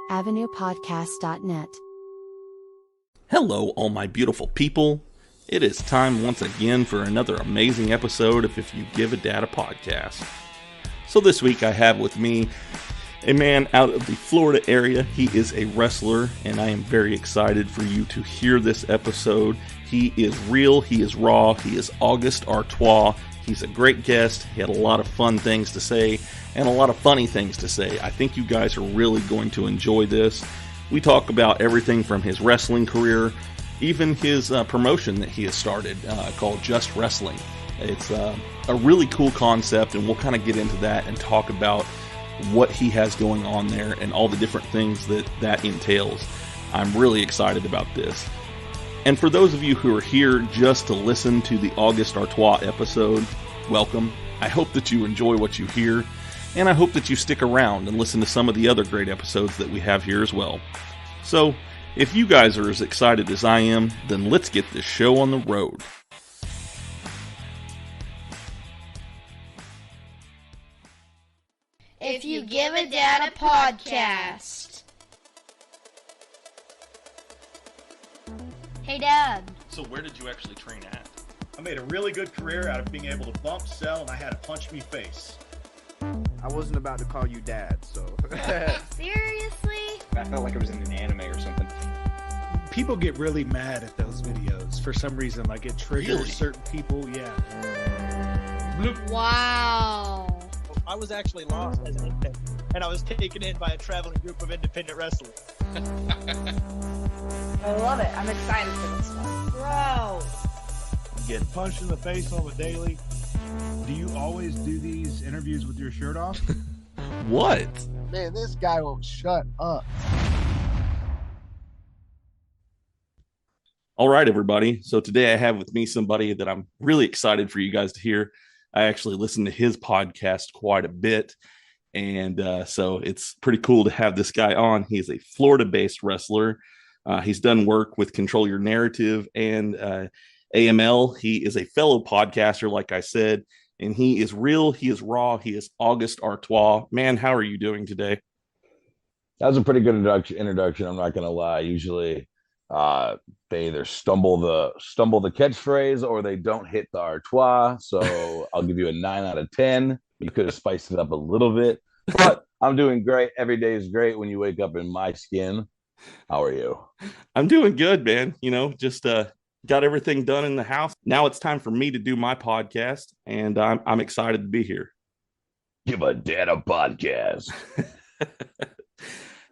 OIW Hello, all my beautiful people. It is time once again for another amazing episode of If You Give a Dad a Podcast. So this week I have with me a man out of the Florida area. He is a wrestler, and I am very excited for you to hear this episode. He is real, he is raw, he is August Artois. He's a great guest. He had a lot of fun things to say and a lot of funny things to say. I think you guys are really going to enjoy this. We talk about everything from his wrestling career, even his promotion that he has started called Just Wrestling. It's a really cool concept, and we'll kind of get into that and talk about what he has going on there and all the different things that entails. I'm really excited about this. And for those of you who are here just to listen to the August Artois episode, welcome. I hope that you enjoy what you hear, and I hope that you stick around and listen to some of the other great episodes that we have here as well. So, if you guys are as excited as I am, then let's get this show on the road. If You Give a Dad a Podcast. Hey, Dad. So where did you actually train at? I made a really good career out of being able to bump, sell, and I had a punch me face. I wasn't about to call you dad, so. Seriously? I felt like I was in an anime or something. People get really mad at those videos for some reason. Like it triggers certain people. Yeah. Wow. I was actually lost as an infant, and I was taken in by a traveling group of independent wrestlers. I love it. I'm excited for this one. Bro. Get punched in the face on the daily. Do you always do these interviews with your shirt off? What? Man, this guy won't shut up. All right, everybody. So today I have with me somebody that I'm really excited for you guys to hear. I actually listen to his podcast quite a bit. And so it's pretty cool to have this guy on. He's a Florida-based wrestler. He's done work with Control Your Narrative and AML. He is a fellow podcaster, like I said, and he is real. He is raw. He is August Artois. Man, how are you doing today? That was a pretty good introduction. I'm not going to lie. Usually they either stumble the catchphrase or they don't hit the Artois. So I'll give you a 9 out of 10. You could have spiced it up a little bit, but I'm doing great. Every day is great when you wake up in my skin. How are you? I'm doing good, man. You know, just got everything done in the house. Now it's time for me to do my podcast, and I'm excited to be here. Give a dad a podcast.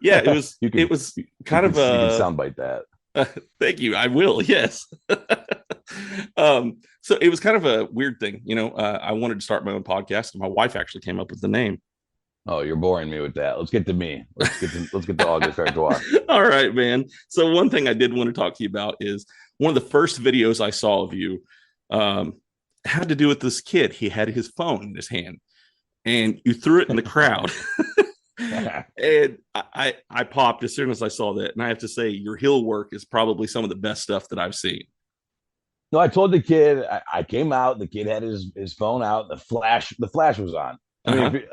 Yeah, it was kind of a. You can soundbite that. Thank you. I will. Yes. So it was kind of a weird thing. You know, I wanted to start my own podcast, and my wife actually came up with the name. Oh, you're boring me with that. Let's get to me. Let's get to August Artois. All right, man. So one thing I did want to talk to you about is one of the first videos I saw of you had to do with this kid. He had his phone in his hand, and you threw it in the crowd. And I popped as soon as I saw that. And I have to say, your heel work is probably some of the best stuff that I've seen. No, I told the kid, I came out, the kid had his phone out, the flash was on. I mean,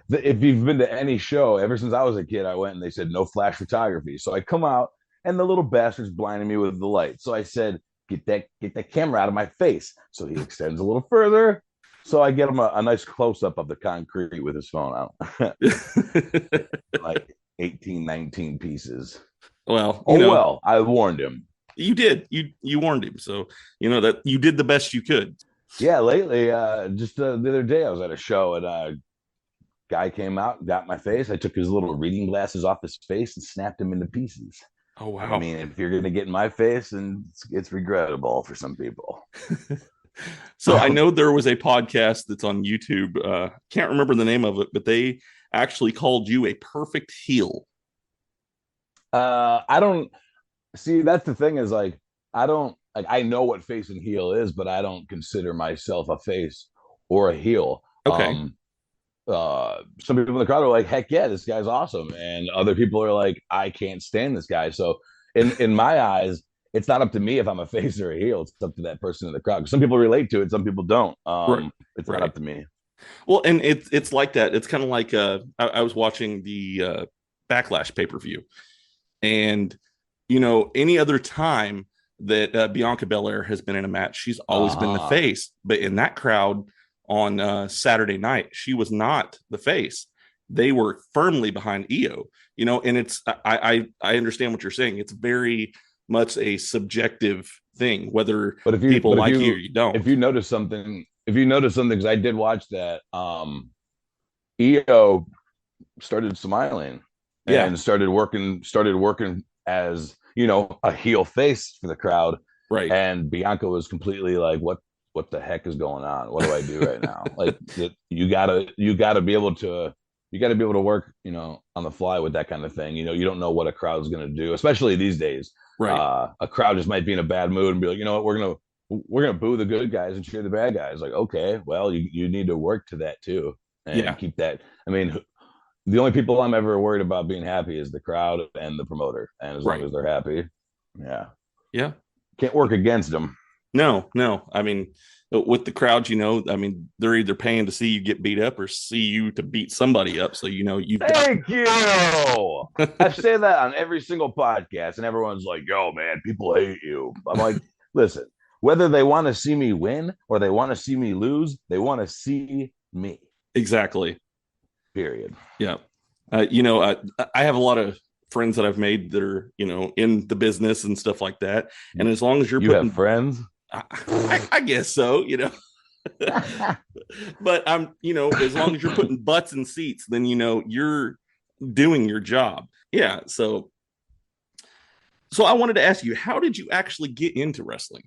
if you've been to any show, ever since I was a kid, I went and they said no flash photography. So I come out and the little bastard's blinding me with the light. So I said, get that camera out of my face. So he extends a little further. So I get him a nice close up of the concrete with his phone out. Like 18, 19 pieces. Well, well, I warned him. You did. You warned him. So, you know, that you did the best you could. Yeah, lately, just the other day, I was at a show and a guy came out, got my face. I took his little reading glasses off his face and snapped him into pieces. Oh, wow. I mean, if you're going to get in my face, and it's regrettable for some people. So I know there was a podcast that's on YouTube. Can't remember the name of it, but they actually called you a perfect heel. I don't see. That's the thing is like, I know what face and heel is, but I don't consider myself a face or a heel. Okay. Some people in the crowd are like, heck yeah, this guy's awesome. And other people are like, I can't stand this guy. So in my eyes, it's not up to me if I'm a face or a heel. It's up to that person in the crowd. Some people relate to it. Some people don't. It's not up to me. Well, and it's like that. It's kind of like I was watching the Backlash pay-per-view. And, any other time that Bianca Belair has been in a match, she's always been the face. But in that crowd on Saturday night, she was not the face. They were firmly behind Io, and it's, I understand what you're saying. It's very much a subjective thing, whether people like you or you don't. If you notice something, because I did watch that, Io started smiling and started working as, a heel face for the crowd. Right. And Bianca was completely like, what the heck is going on? What do I do right now? Like, you gotta be able to work, on the fly with that kind of thing. You don't know what a crowd's going to do, especially these days. Right. A crowd just might be in a bad mood and be like, you know what, we're gonna boo the good guys and cheer the bad guys. Like, okay, well, you need to work to that too, and keep that. I mean, the only people I'm ever worried about being happy is the crowd and the promoter, and as long as they're happy, can't work against them. No. I mean, with the crowd, they're either paying to see you get beat up or see you to beat somebody up. So, Thank you. I say that on every single podcast, and everyone's like, yo, man, people hate you. I'm like, listen, whether they want to see me win or they want to see me lose, they want to see me. Exactly. Period. Yeah. I have a lot of friends that I've made that are, in the business and stuff like that. And as long as you have friends, I guess so, but I'm, as long as you're putting butts in seats, then, you're doing your job. Yeah. So I wanted to ask you, how did you actually get into wrestling?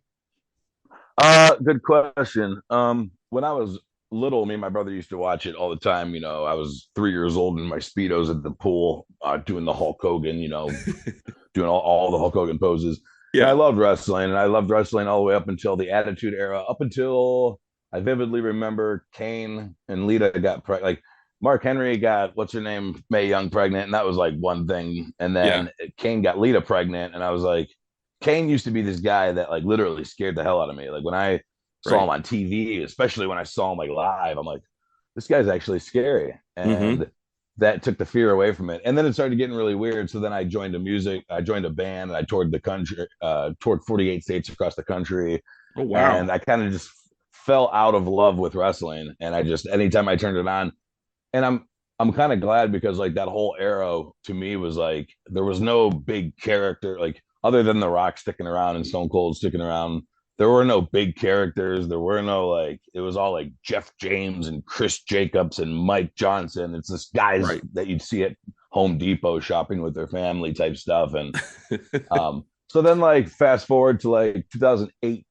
Good question. When I was little, me and my brother used to watch it all the time. I was 3 years old in my Speedos at the pool, doing the Hulk Hogan, doing all the Hulk Hogan poses. Yeah, I loved wrestling, and I loved wrestling all the way up until the Attitude Era, up until I vividly remember Kane and Lita got pregnant. Like, Mark Henry got, what's her name, Mae Young pregnant, and that was like one thing. And then Kane got Lita pregnant, and I was like, Kane used to be this guy that like literally scared the hell out of me. Like, when I saw him on TV, especially when I saw him like live, I'm like, this guy's actually scary. And that took the fear away from it. And then it started getting really weird. So then I joined a band, and I toured the country, toured 48 states across the country. Oh, wow. And I kind of just fell out of love with wrestling. And I just, anytime I turned it on, and I'm kind of glad, because like that whole era to me was like, there was no big character, like other than The Rock sticking around and Stone Cold sticking around. There were no big characters. There were no, like, it was all like Jeff James and Chris Jacobs and Mike Johnson. It's just guys that you'd see at Home Depot shopping with their family type stuff. And so then, like, fast forward to like 2018.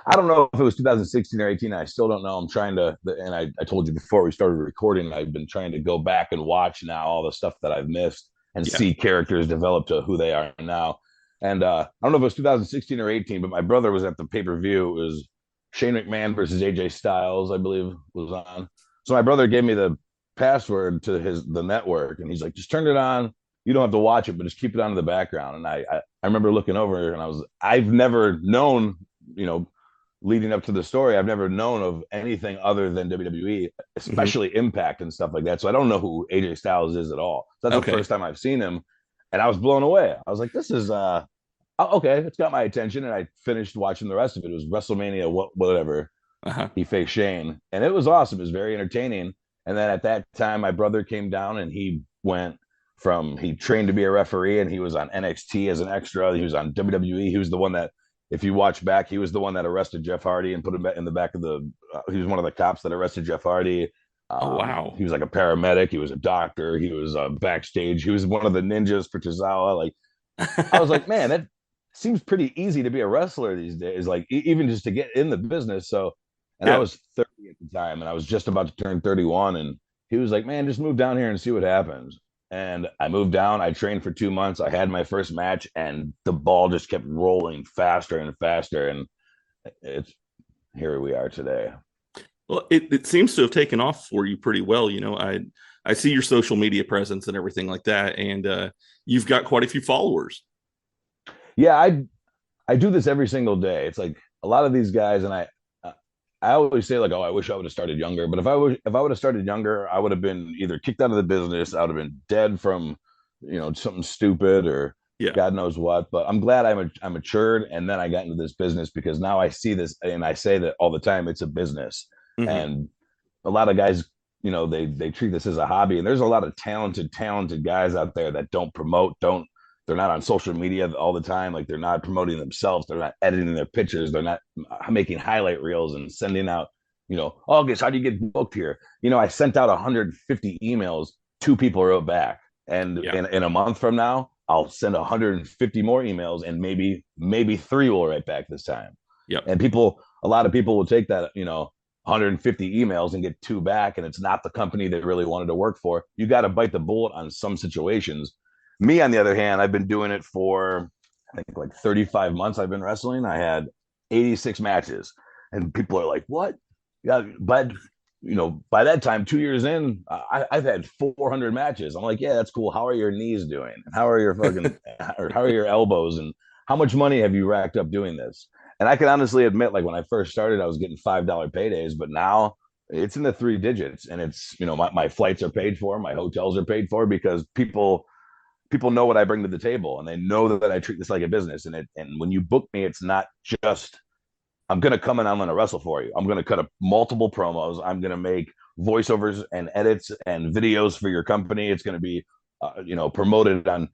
I don't know if it was 2016 or 18. I still don't know. I'm trying to, and I told you before we started recording, I've been trying to go back and watch now all the stuff that I've missed and see characters develop to who they are now. And I don't know if it was 2016 or 18, but my brother was at the pay-per-view. It was Shane McMahon versus AJ Styles, I believe, was on. So my brother gave me the password to the network, and he's like, just turn it on. You don't have to watch it, but just keep it on in the background. And I remember looking over, and I've never known, leading up to the story, I've never known of anything other than WWE, especially Impact and stuff like that. So I don't know who AJ Styles is at all. So that's the first time I've seen him. And I was blown away. I was like, this is okay, it's got my attention. And I finished watching the rest of it. It was WrestleMania, whatever. He faced Shane. And it was awesome. It was very entertaining. And then at that time, my brother came down, and he trained to be a referee, and he was on NXT as an extra. He was on WWE. He was the one that, if you watch back, he was the one that arrested Jeff Hardy and put him in the back of he was one of the cops that arrested Jeff Hardy. Oh, wow. He was like a paramedic. He was a doctor. He was backstage. He was one of the ninjas for Tozawa. Like, I was like, man, that seems pretty easy to be a wrestler these days. Like, even just to get in the business. So, and I was 30 at the time, and I was just about to turn 31. And he was like, man, just move down here and see what happens. And I moved down. I trained for 2 months. I had my first match, and the ball just kept rolling faster and faster. And here we are today. Well, it seems to have taken off for you pretty well. I see your social media presence and everything like that, and you've got quite a few followers. Yeah, I do this every single day. It's like a lot of these guys, and I always say like, oh, I wish I would have started younger. But if I would have started younger, I would have been either kicked out of the business. I would have been dead from something stupid or Yeah. God knows what. But I'm glad I matured, and then I got into this business because now I see this, and I say that all the time. It's a business, and a lot of guys, they treat this as a hobby, and there's a lot of talented guys out there that don't promote, they're not on social media all the time. Like, they're not promoting themselves. They're not editing their pictures. They're not making highlight reels and sending out, August, how do you get booked here? I sent out 150 emails. 2 people wrote back. And in a month from now, I'll send 150 more emails, and maybe 3 will write back this time. Yep. And a lot of people will take that, 150 emails and get 2 back, and it's not the company they really wanted to work for. You got to bite the bullet on some situations. Me, on the other hand, I've been doing it for, I think, like 35 months. I've been wrestling. I had 86 matches, and people are like, what? Yeah, but by that time, 2 years in, I've had 400 matches. I'm like, yeah, that's cool. How are your knees doing? How are your or how are your elbows? And how much money have you racked up doing this? And I can honestly admit, like, when I first started, I was getting $5 paydays, but now it's in the 3 digits, and it's, my flights are paid for, my hotels are paid for, because people know what I bring to the table, and they know that I treat this like a business. And when you book me, it's not just, I'm going to come and I'm going to wrestle for you. I'm going to cut up multiple promos. I'm going to make voiceovers and edits and videos for your company. It's going to be, promoted on.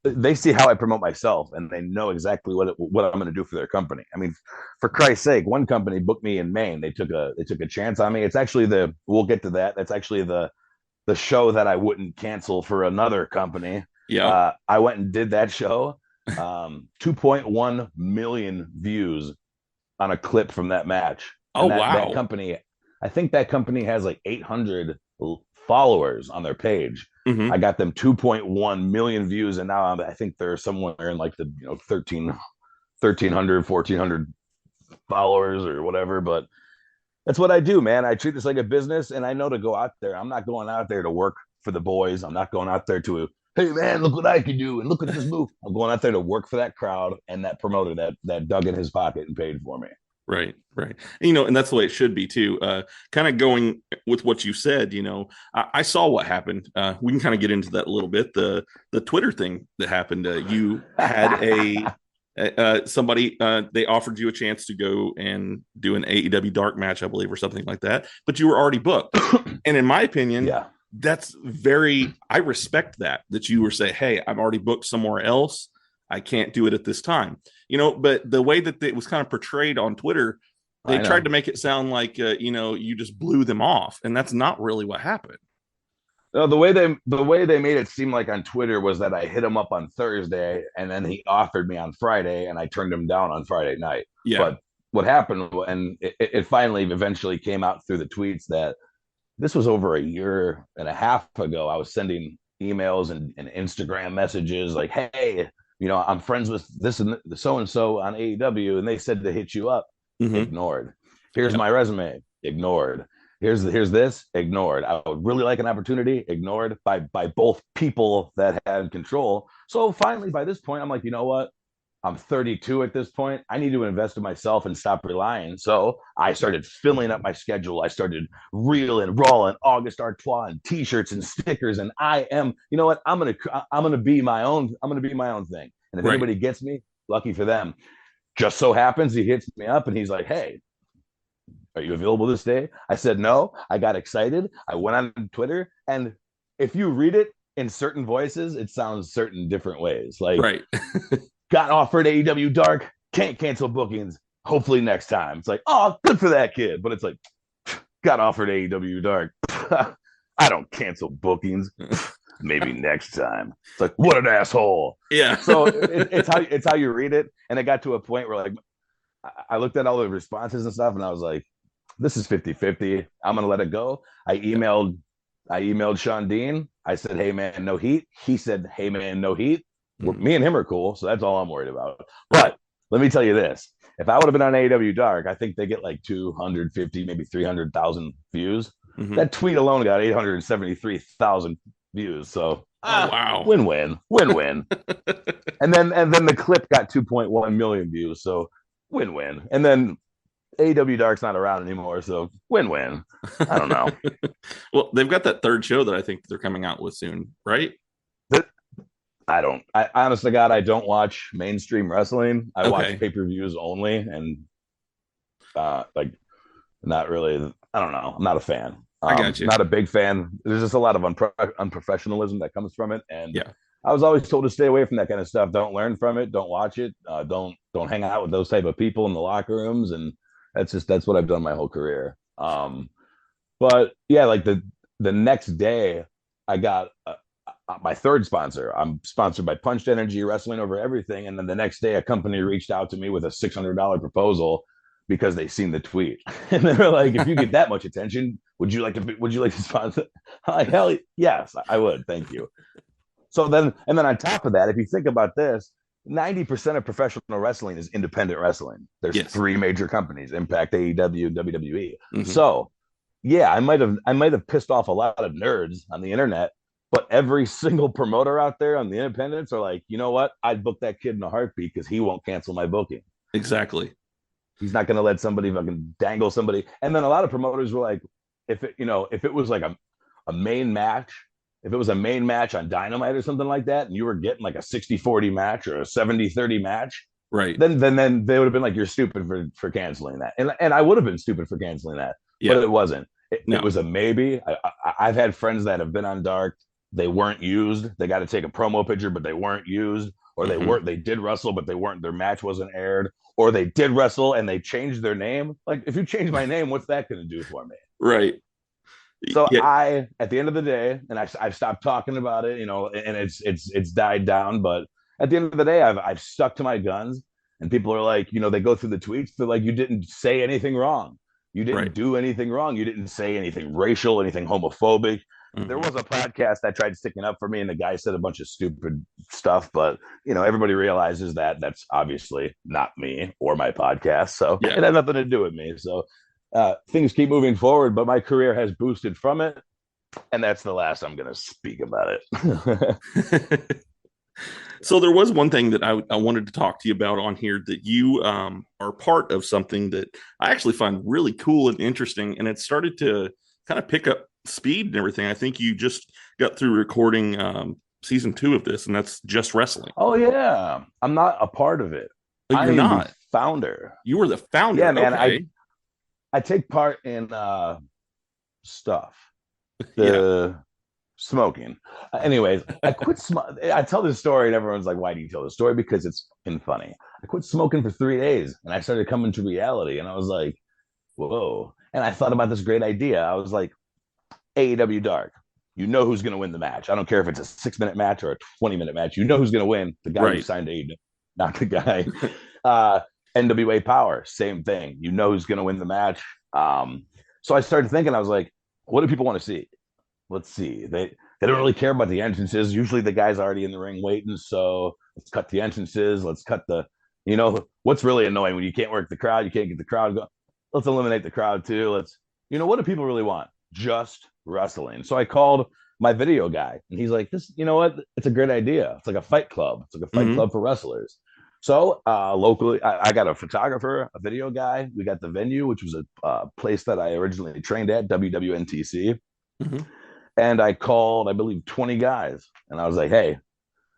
They see how I promote myself, and they know exactly what I'm going to do for their company. I mean, for Christ's sake, one company booked me in Maine. They took a chance on me. It's actually we'll get to that. That's actually the show that I wouldn't cancel for another company. Yeah. I went and did that show. 2.1 million views on a clip from that match. Oh, wow. wow. That company, I think that company has like 800 followers on their page. Mm-hmm. I got them 2.1 million views, and now I think they're somewhere in like the 1,300, 1,400 followers or whatever. But that's what I do, man. I treat this like a business, and I know to go out there. I'm not going out there to work for the boys. I'm not going out there to, hey man, look what I can do, and look at this move. I'm going out there to work for that crowd and that promoter that dug in his pocket and paid for me. Right. And that's the way it should be too. Kind of going with what you said, I saw what happened. We can kind of get into that a little bit. The Twitter thing that happened. You had somebody, they offered you a chance to go and do an AEW dark match, I believe, or something like that, but you were already booked. And in my opinion, that's I respect that you were saying, hey, I'm already booked somewhere else. I can't do it at this time, but the way that it was kind of portrayed on Twitter, they tried to make it sound like, you just blew them off. And that's not really what happened. No, the way they made it seem like on Twitter was that I hit him up on Thursday, and then he offered me on Friday, and I turned him down on Friday night. Yeah. But what happened, and it finally eventually came out through the tweets, that this was over a year and a half ago. I was sending emails and Instagram messages like, hey, I'm friends with this and so-and-so on AEW, and they said to hit you up. Mm-hmm. Ignored. Here's my resume. Ignored. Here's this. Ignored. I would really like an opportunity. Ignored by both people that had control. So finally, by this point, I'm like, you know what? I'm 32 at this point. I need to invest in myself and stop relying. So I started filling up my schedule. I started reeling, rawling August Artois and T-shirts and stickers. And I'm gonna be my own. I'm gonna be my own thing. And if anybody gets me, lucky for them. Just so happens he hits me up and he's like, hey, are you available this day? I said no. I got excited. I went on Twitter, and if you read it in certain voices, it sounds certain different ways. Like, got offered AEW Dark, can't cancel bookings, hopefully next time. It's like, oh, good for that kid. But it's like, got offered AEW Dark. I don't cancel bookings. Maybe next time. It's like, what an asshole. Yeah. So it's how you read it. And it got to a point where, like, I looked at all the responses and stuff, and I was like, this is 50-50. I'm gonna let it go. I emailed Sean Dean. I said, hey man, no heat. He said, hey man, no heat. Me and him are cool, so that's all I'm worried about. But let me tell you this: if I would have been on AEW Dark, I think they get like 250, maybe 300,000 views. Mm-hmm. That tweet alone got 873,000 views. So wow, win-win. and then the clip got 2.1 million views. So win-win. And then AEW Dark's not around anymore, so win-win. I don't know. Well, they've got that third show that I think they're coming out with soon, right? I honest to God, I don't watch mainstream wrestling. I watch Okay. pay-per-views only, and like not really. I don't know. I'm not a fan. I got you. Not a big fan. There's just a lot of unprofessionalism that comes from it, and Yeah. I was always told to stay away from that kind of stuff. Don't learn from it. Don't watch it. Don't hang out with those type of people in the locker rooms, and that's what I've done my whole career. But yeah, like the next day, I got my third sponsor. I'm sponsored by Punched Energy Wrestling Over Everything, and then the next day, a company reached out to me with a $600 proposal because they seen the tweet, and they were like, "If you get that much attention, would you like to sponsor?" I'm like, hell yes, I would. Thank you. So then on top of that, if you think about this, 90% of professional wrestling is independent wrestling. There's three major companies: Impact, AEW, WWE. Mm-hmm. So yeah, I might have pissed off a lot of nerds on the internet, but every single promoter out there on the independents are like, you know what? I'd book that kid in a heartbeat because he won't cancel my booking. Exactly. He's not going to let somebody fucking dangle somebody. And then a lot of promoters were like, if it was like a main match, if it was a main match on Dynamite or something like that, and you were getting like a 60-40 match or a 70-30 match, right? Then they would have been like, you're stupid for canceling that. And I would have been stupid for canceling that, but it wasn't. It was a maybe. I've had friends that have been on Dark. They weren't used. They got to take a promo picture, but they weren't used. Or they did wrestle, but their match wasn't aired. Or they did wrestle and they changed their name. Like, if you change my name, what's that going to do for me? Right. So at the end of the day, and I've stopped talking about it, and it's died down. But at the end of the day, I've stuck to my guns, and people are like, they go through the tweets. They're like, you didn't say anything wrong. You didn't do anything wrong. You didn't say anything racial, anything homophobic. Mm-hmm. There was a podcast that tried sticking up for me, and the guy said a bunch of stupid stuff, but everybody realizes that that's obviously not me or my podcast, so it had nothing to do with me. So things keep moving forward, but my career has boosted from it, and that's the last I'm going to speak about it. So there was one thing that I wanted to talk to you about on here, that you are part of something that I actually find really cool and interesting, and it started to kind of pick up speed and everything. I think you just got through recording season 2 of this, and that's Just Wrestling. Oh yeah, I'm not a part of it. You're not the founder. You were the founder. Yeah, man. Okay. I take part in stuff. Smoking. Anyways, I quit I tell this story and everyone's like, why do you tell this story? Because it's been funny. I quit smoking for 3 days and I started coming to reality, and I was like, whoa. And I thought about this great idea. I was like, AEW Dark, who's going to win the match. I don't care if it's a 6-minute match or a 20-minute match. Who's going to win. The guy who signed AEW, not the guy. NWA Power, same thing. Who's going to win the match. So I started thinking, I was like, what do people want to see? Let's see. They don't really care about the entrances. Usually the guy's already in the ring waiting. So let's cut the entrances. Let's cut what's really annoying when you can't work the crowd. You can't get the crowd going. Let's eliminate the crowd too. What do people really want? Just wrestling. So I called my video guy, and he's like, "This, it's a great idea. It's like a fight club. It's like a fight club for wrestlers." So locally, I got a photographer, a video guy. We got the venue, which was a place that I originally trained at, WWNTC. Mm-hmm. And I called, I believe, 20 guys, and I was like, "Hey,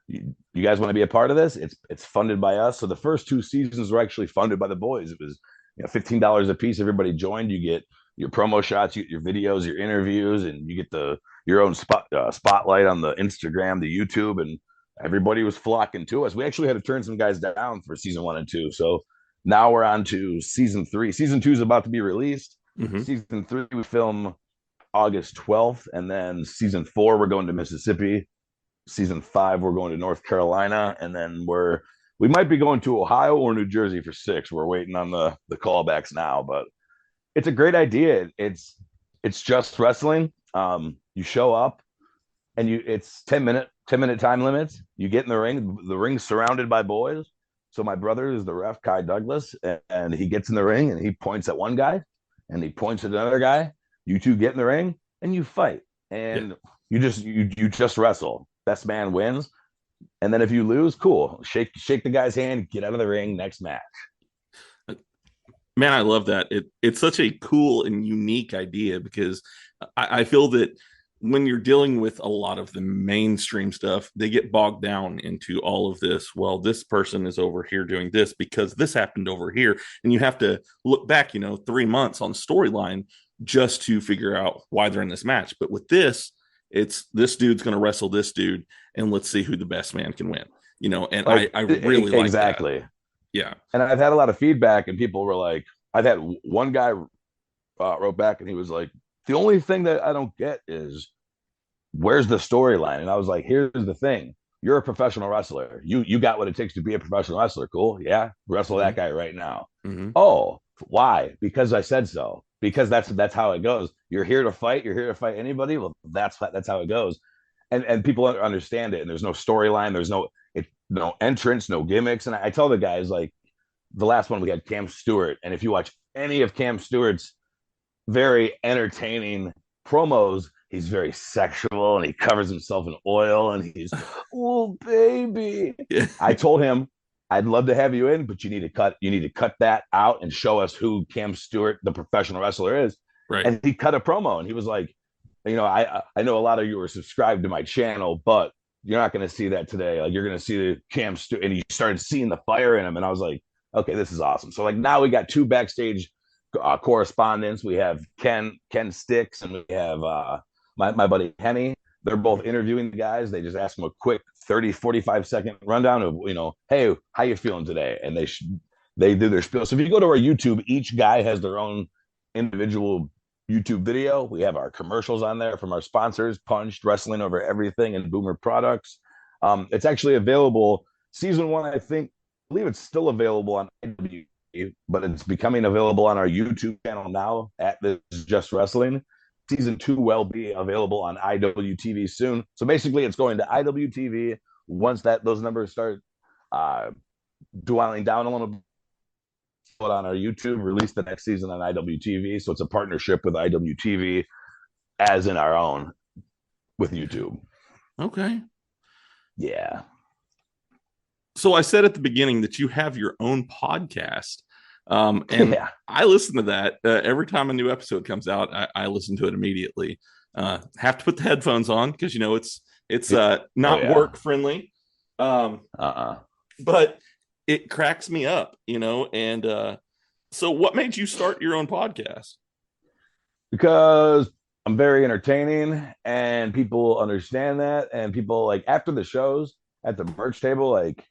you guys want to be a part of this? It's funded by us." So the first 2 seasons were actually funded by the boys. It was $15 a piece. Everybody joined. You get your promo shots, you get your videos, your interviews, and you get your own spotlight on the Instagram, the YouTube, and everybody was flocking to us. We actually had to turn some guys down for season 1 and 2. So now we're on to season 3. Season 2 is about to be released. Mm-hmm. Season 3 we film August 12th, and then season 4 we're going to Mississippi. Season 5 we're going to North Carolina, and then we might be going to Ohio or New Jersey for 6. We're waiting on the callbacks now, but it's a great idea. It's just wrestling. You show up, and it's 10-minute time limits. You get in the ring. The ring's surrounded by boys. So my brother is the ref, Kai Douglas, and he gets in the ring and he points at one guy and he points at another guy. You two get in the ring and you fight, and you just wrestle. Best man wins. And then if you lose, cool. Shake the guy's hand, get out of the ring, next match. Man, I love that. It's such a cool and unique idea, because I feel that when you're dealing with a lot of the mainstream stuff, they get bogged down into all of this. Well, this person is over here doing this because this happened over here. And you have to look back, 3 months on storyline just to figure out why they're in this match. But with this, it's this dude's going to wrestle this dude, and let's see who the best man can win. And I really like exactly that. Yeah. And I've had a lot of feedback, and people were like, I've had one guy wrote back, and he was like, the only thing that I don't get is where's the storyline? And I was like, here's the thing. You're a professional wrestler. You got what it takes to be a professional wrestler. Cool. Yeah. Wrestle that guy right now. Mm-hmm. Oh, why? Because I said so. Because that's how it goes. You're here to fight. You're here to fight anybody. Well, that's how it goes. And people understand it. And there's no storyline. There's no entrance, no gimmicks. And I tell the guys, like, the last one we had Cam Stewart. And if you watch any of Cam Stewart's very entertaining promos, he's very sexual and he covers himself in oil and he's, oh baby. Yeah. I told him, I'd love to have you in, but you need to cut that out and show us who Cam Stewart, the professional wrestler, is. Right. And he cut a promo and he was like, I know a lot of you are subscribed to my channel, but you're not going to see that today. Like, you're going to see the Cam Stewart, and he started seeing the fire in him. And I was like, okay, this is awesome. So like now we got 2 backstage correspondents. We have Ken Sticks, and we have my buddy Henny. They're both interviewing the guys. They just ask them a quick 30-45 second rundown of, hey, how you feeling today? And they do their spiel. So if you go to our YouTube, each guy has their own individual YouTube video. We have our commercials on there from our sponsors, Punched, Wrestling Over Everything, and Boomer Products. It's actually available. Season 1, I believe it's still available on IW, but it's becoming available on our YouTube channel now at This Is Just Wrestling. Season 2 will be available on IWTV soon. So basically, it's going to IWTV once those numbers start dwindling down a little bit. Put on our YouTube, release the next season on IWTV. So it's a partnership with IWTV, as in our own with YouTube. Okay. Yeah. So I said at the beginning that you have your own podcast. And yeah. I listen to that every time a new episode comes out. I listen to it immediately. Have to put the headphones on because it's not work friendly. But it cracks me up, And so, what made you start your own podcast? Because I'm very entertaining, and people understand that. And people, like, after the shows at the merch table, like,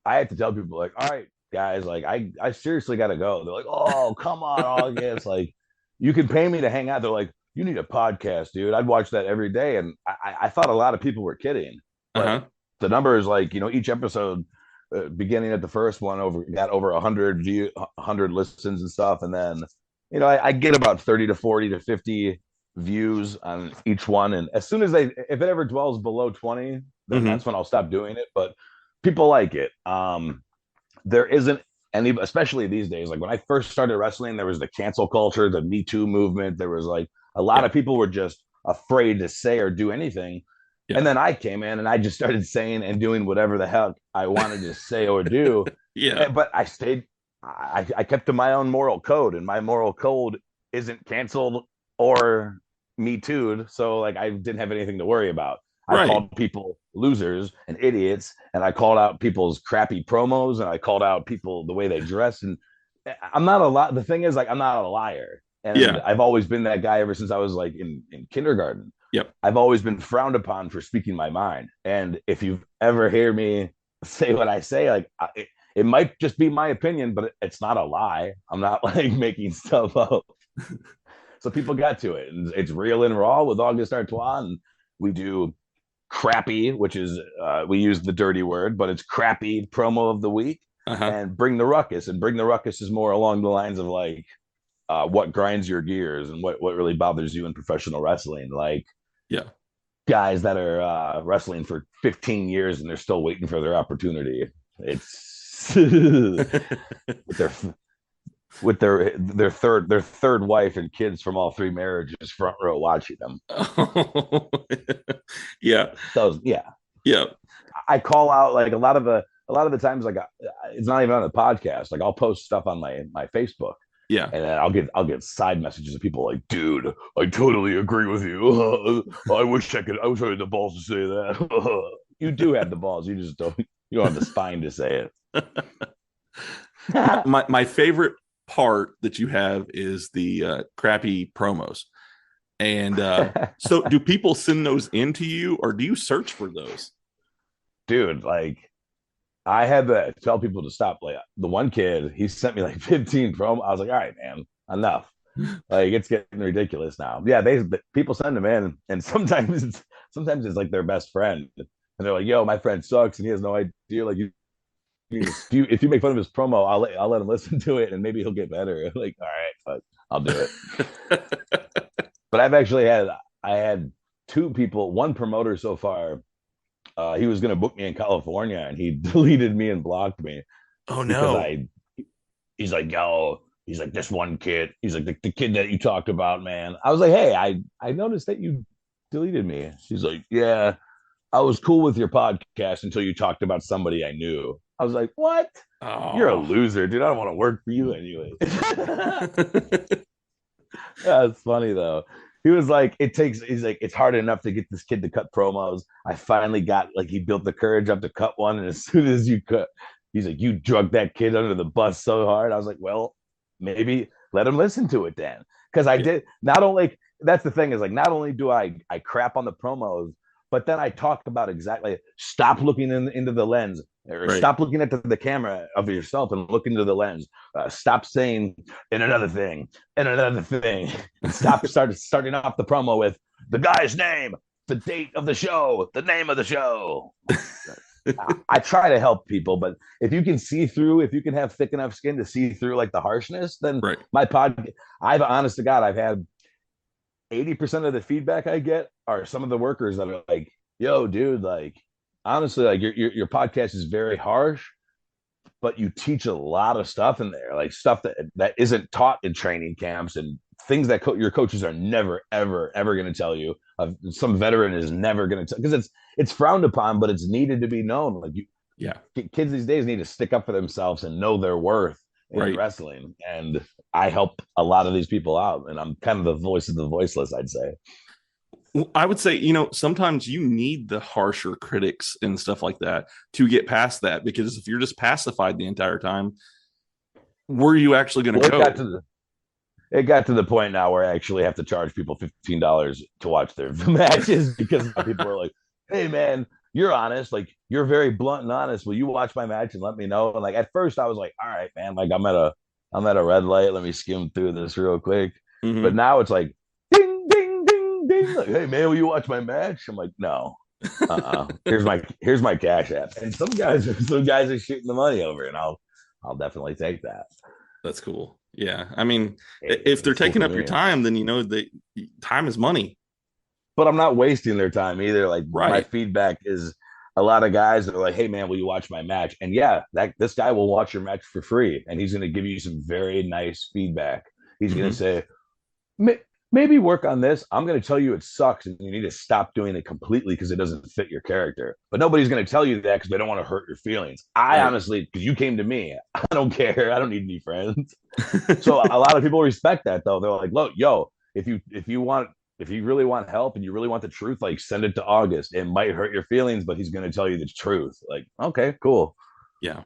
I have to tell people, like, all right, guys, like, I seriously got to go. They're like, oh, come on, August. Like, you can pay me to hang out. They're like, you need a podcast, dude. I'd watch that every day. And I thought a lot of people were kidding. But the numbers, like, each episode, beginning at the first one, got over 100 listens and stuff. And then, I get about 30 to 40 to 50 views on each one. And as soon as if it ever dwells below 20, then that's when I'll stop doing it. But people like it. There isn't any, especially these days, like when I first started wrestling, there was the cancel culture, the Me Too movement. There was like a lot of people were just afraid to say or do anything. Yeah. And then I came in and I just started saying and doing whatever the hell I wanted to say or do. Yeah. But I stayed, I kept to my own moral code, and my moral code isn't canceled or Me Too'd. So like I didn't have anything to worry about. I called people losers and idiots, and I called out people's crappy promos, and I called out people the way they dress. And I'm not the thing is, like, I'm not a liar. And I've always been that guy ever since I was like in kindergarten. Yep. I've always been frowned upon for speaking my mind. And if you've ever heard me say what I say, like it might just be my opinion, but it's not a lie. I'm not like making stuff up. So people got to it. And it's real and raw with August Artois. And we do crappy, which is we use the dirty word, but it's crappy promo of the week. And Bring the Ruckus. And Bring the Ruckus is more along the lines of like what grinds your gears and what really bothers you in professional wrestling. Like guys that are wrestling for 15 years and they're still waiting for their opportunity. It's with their third wife and kids from all 3 marriages front row watching them. So I call out like a lot of the times, like it's not even on the podcast. Like I'll post stuff on my Facebook, Yeah. And then I'll get side messages of people like, dude, I totally agree with you. I wish I had the balls to say that. You do have the balls. You just don't have the spine to say it. my favorite part that you have is the crappy promos. And so do people send those in to you, or do you search for those? Dude, like, I had to tell people to stop. Like, the one kid, he sent me like 15 promo. I was like, all right, man, enough. Like, it's getting ridiculous now. Yeah, people send them in, and sometimes it's like their best friend, and they're like, yo, my friend sucks, and he has no idea. Like, if you make fun of his promo, I'll let him listen to it, and maybe he'll get better. Like, all right, fuck, I'll do it. But I had two people, one promoter so far. He was going to book me in California, and he deleted me and blocked me. Oh no! He's like, yo, he's like, this one kid. He's like, the kid that you talked about, man. I was like, hey, I noticed that you deleted me. He's like, yeah, I was cool with your podcast until you talked about somebody I knew. I was like, what? Oh. You're a loser, dude. I don't want to work for you anyway. Yeah, it's funny though. He's like, it's hard enough to get this kid to cut promos. I finally got, like, he built the courage up to cut one. And as soon as you cut, he's like, you drug that kid under the bus so hard. I was like, well, maybe let him listen to it then. Because I did not only, that's the thing, is like, not only do I crap on the promos, but then I talk about exactly, stop looking into the lens, or stop looking at the camera of yourself and look into the lens. Stop saying and another thing. Stop starting off the promo with the guy's name, the date of the show, the name of the show. I try to help people, but if you can have thick enough skin to see through like the harshness, then my honest to God, I've had 80% of the feedback I get are some of the workers that are like, yo, dude, like, honestly, like, your podcast is very harsh, but you teach a lot of stuff in there, like stuff that isn't taught in training camps, and things that your coaches are never, ever, ever going to tell you. Some veteran is never going to tell, because it's frowned upon, but it's needed to be known. Like, kids these days need to stick up for themselves and know their worth in wrestling. And I help a lot of these people out, and I'm kind of the voice of the voiceless, I'd say. I would say, sometimes you need the harsher critics and stuff like that to get past that, because if you're just pacified the entire time, where are you actually going to go? It got to the point now where I actually have to charge people $15 to watch their matches, because people are like, hey, man, you're honest. Like, you're very blunt and honest. Will you watch my match and let me know? And like, at first I was like, all right, man, like, I'm at a red light. Let me skim through this real quick. Mm-hmm. But now it's like, ding, ding, ding, ding. Like, hey, man, will you watch my match? I'm like, no. Here's my Cash App. And some guys are shooting the money over, and I'll definitely take that. That's cool. Yeah. I mean, if they're taking up your time, then that time is money. But I'm not wasting their time either. Like, my feedback is, a lot of guys that are like, hey, man, will you watch my match? And yeah, this guy will watch your match for free, and he's going to give you some very nice feedback. He's going to say, maybe work on this. I'm going to tell you it sucks, and you need to stop doing it completely because it doesn't fit your character. But nobody's going to tell you that because they don't want to hurt your feelings. I honestly, because you came to me, I don't care. I don't need any friends. So a lot of people respect that, though. They're like, look, yo, if you really want help and you really want the truth, like, send it to August. It might hurt your feelings, but he's going to tell you the truth. Like, okay, cool. Yeah.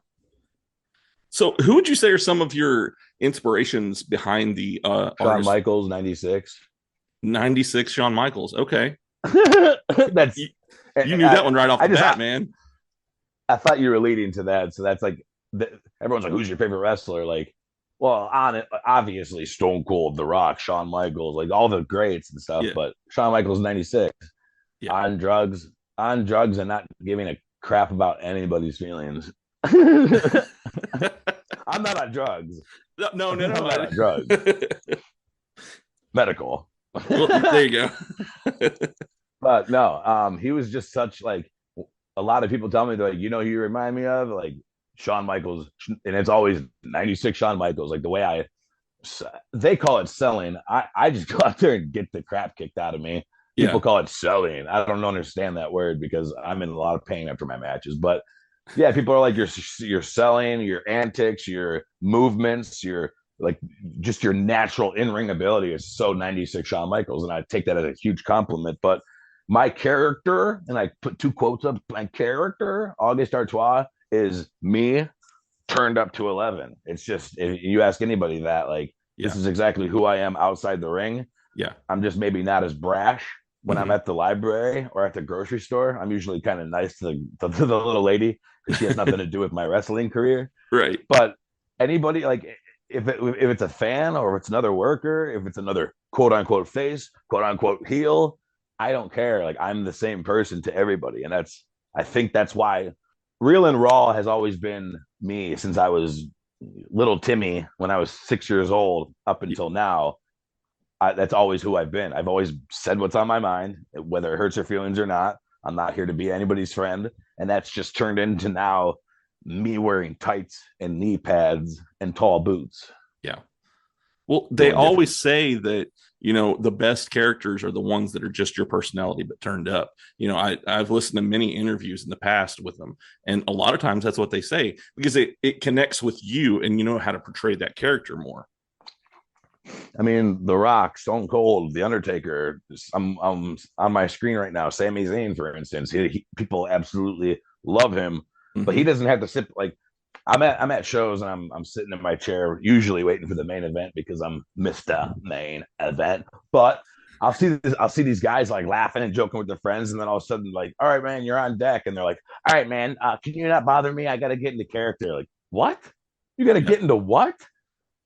So who would you say are some of your inspirations behind the Shawn Michaels, 96 Shawn Michaels? Okay. That's you knew that one right off the bat, man. I thought you were leading to that. So that's like, everyone's like, who's your favorite wrestler? Like, well, obviously Stone Cold, The Rock, Shawn Michaels, like all the greats and stuff. Yeah. But Shawn Michaels, 96 on drugs and not giving a crap about anybody's feelings. I'm not on drugs. No. I'm not on drugs. Medical. Well, there you go. But no, he was just such, like, a lot of people tell me, they're like, who you remind me of? Like, Shawn Michaels, and it's always 96 Shawn Michaels. Like, the way they call it selling. I just go out there and get the crap kicked out of me. People call it selling. I don't understand that word because I'm in a lot of pain after my matches. But yeah, people are like, you're selling your antics, your movements, your like just your natural in-ring ability is so 96 Shawn Michaels, and I take that as a huge compliment. But my character, and I put 2 quotes up, my character, August Artois, is me turned up to 11. It's just, if you ask anybody that, like, this is exactly who I am outside the ring. Yeah. I'm just maybe not as brash when I'm at the library or at the grocery store. I'm usually kind of nice to the little lady because she has nothing to do with my wrestling career. Right. But anybody, like, if it's a fan or if it's another worker, if it's another quote unquote face, quote unquote heel, I don't care. Like, I'm the same person to everybody. And I think that's why Real and Raw has always been me since I was little Timmy when I was 6 years old up until now. That's always who I've been. I've always said what's on my mind, whether it hurts your feelings or not. I'm not here to be anybody's friend. And that's just turned into now me wearing tights and knee pads and tall boots. Yeah. Well, they always say that, the best characters are the ones that are just your personality, but turned up. I've listened to many interviews in the past with them. And a lot of times that's what they say, because it connects with you and you know how to portray that character more. I mean, The Rock, Stone Cold, The Undertaker. I'm on my screen right now. Sami Zayn, for instance, people absolutely love him, but he doesn't have to sit like. I'm at shows and I'm sitting in my chair, usually waiting for the main event because I'm Mr. Main Event. But I'll see these guys like laughing and joking with their friends, and then all of a sudden, like, all right, man, you're on deck, and they're like, all right, man, can you not bother me? I got to get into character. Like, what? You got to get into what?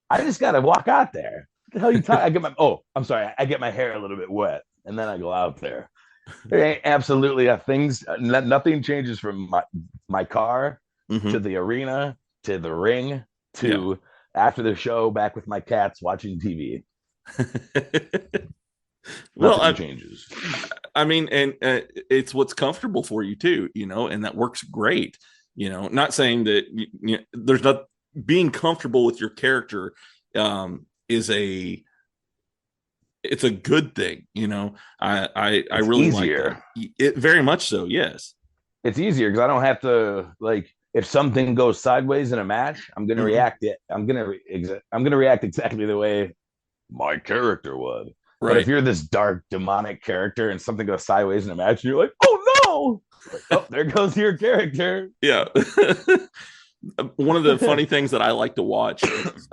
I just got to walk out there. What the hell you talking? I'm sorry. I get my hair a little bit wet, and then I go out there. There ain't absolutely nothing changes from my car to the arena, to the ring, to after the show, back with my cats watching TV. Well, changes. I mean, and it's what's comfortable for you too, and that works great. Not saying that there's not being comfortable with your character it's a good thing. I really easier. Like that. It very much so. Yes. It's easier because I don't have to, like, if something goes sideways in a match, I'm going to react it. I'm going to react exactly the way my character would. Right. But if you're this dark demonic character and something goes sideways in a match, you're like, oh no! Like, oh, there goes your character. Yeah. One of the funny things that I like to watch is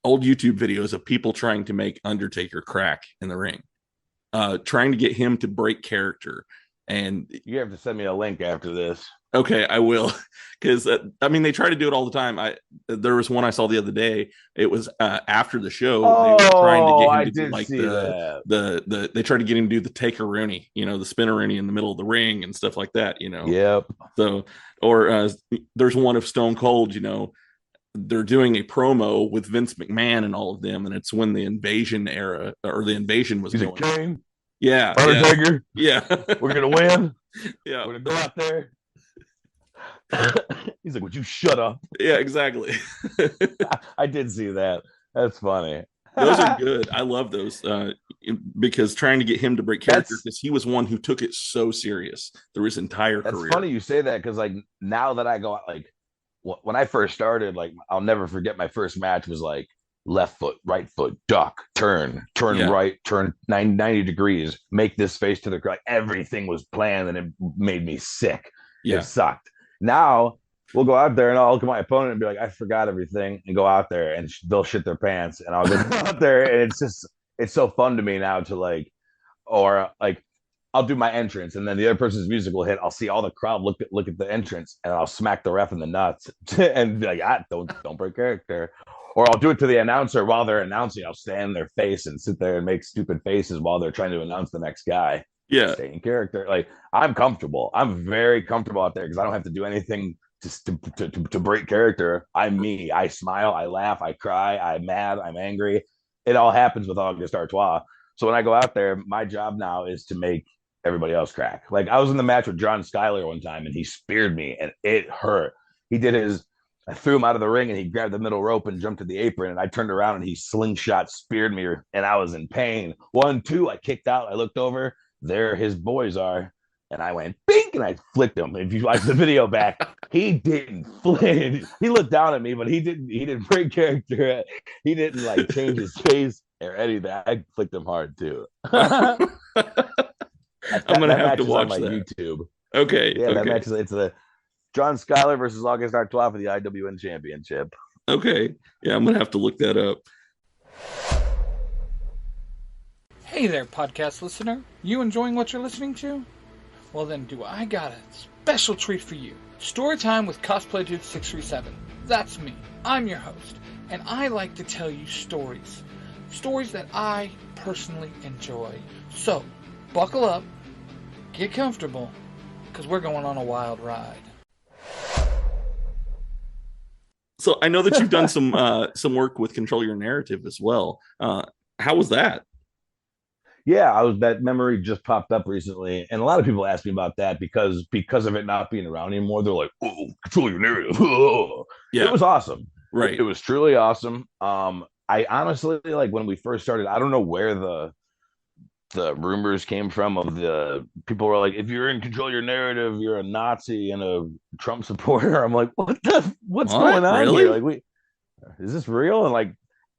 old YouTube videos of people trying to make Undertaker crack in the ring, trying to get him to break character. And you have to send me a link after this. Okay, I will, because they try to do it all the time. There was one I saw the other day. It was after the show. They were trying to get him to do like the they tried to get him to do the Taker-Rooney, the spin-a-rooney in the middle of the ring and stuff like that. Yep. So, or there's one of Stone Cold. They're doing a promo with Vince McMahon and all of them, and it's when the Invasion era or the Invasion was going on. Yeah, Undertaker. Yeah. We're gonna win. Yeah, we're gonna go out there. He's like, would you shut up? Yeah, exactly. I did see that. That's funny. Those are good. I love those because trying to get him to break character, because he was one who took it so serious through his entire career. It's funny you say that, because like now that I go out, like when I first started, like I'll never forget my first match was like left foot, right foot, duck, turn right, turn 90 degrees, make this face to the crowd. Everything was planned and it made me sick. Yeah. It sucked. Now we'll go out there and I'll look at my opponent and be like, I forgot everything, and go out there and they'll shit their pants, and I'll go out there, and it's so fun to me now to like, or like I'll do my entrance and then the other person's music will hit. I'll see all the crowd look at the entrance, and I'll smack the ref in the nuts and be like, don't break character. Or I'll do it to the announcer while they're announcing. I'll stand in their face and sit there and make stupid faces while they're trying to announce the next guy. Yeah. Stay in character. Like, I'm comfortable. I'm very comfortable out there because I don't have to do anything to break character. I'm me. I smile, I laugh, I cry, I'm mad, I'm angry. It all happens with August Artois. So when I go out there, my job now is to make everybody else crack. Like, I was in the match with John Schuyler one time and he speared me and it hurt. I threw him out of the ring and he grabbed the middle rope and jumped to the apron, and I turned around and he slingshot speared me and I was in pain. 1, 2, I kicked out. I looked over. There his boys are. And I went, bink, and I flicked him. If you watch the video back, he didn't flinch. He looked down at me, but he didn't break character. He didn't like change his face or anything. I flicked him hard too. I'm gonna have to watch on my that. YouTube. Okay. Yeah, okay. that match is it's a John Schuyler versus August Artois for the IWN Championship. Okay. Yeah, I'm gonna have to look that up. Hey there, podcast listener. You enjoying what you're listening to? Well then, do I got a special treat for you. Story time with Cosplay Dude 637. That's me. I'm your host. And I like to tell you stories. Stories that I personally enjoy. So, buckle up, get comfortable, because we're going on a wild ride. So I know that you've done some work with Control Your Narrative as well. How was that? Yeah, that memory just popped up recently, and a lot of people ask me about that because of it not being around anymore. They're like, "Oh, Control Your Narrative." Oh. Yeah, it was awesome. Right, it was truly awesome. I honestly, like, when we first started, I don't know where the rumors came from of the people were like, if you're in Control Your Narrative, you're a Nazi and a Trump supporter. I'm like, what's going on really? here? Like, is this real? And like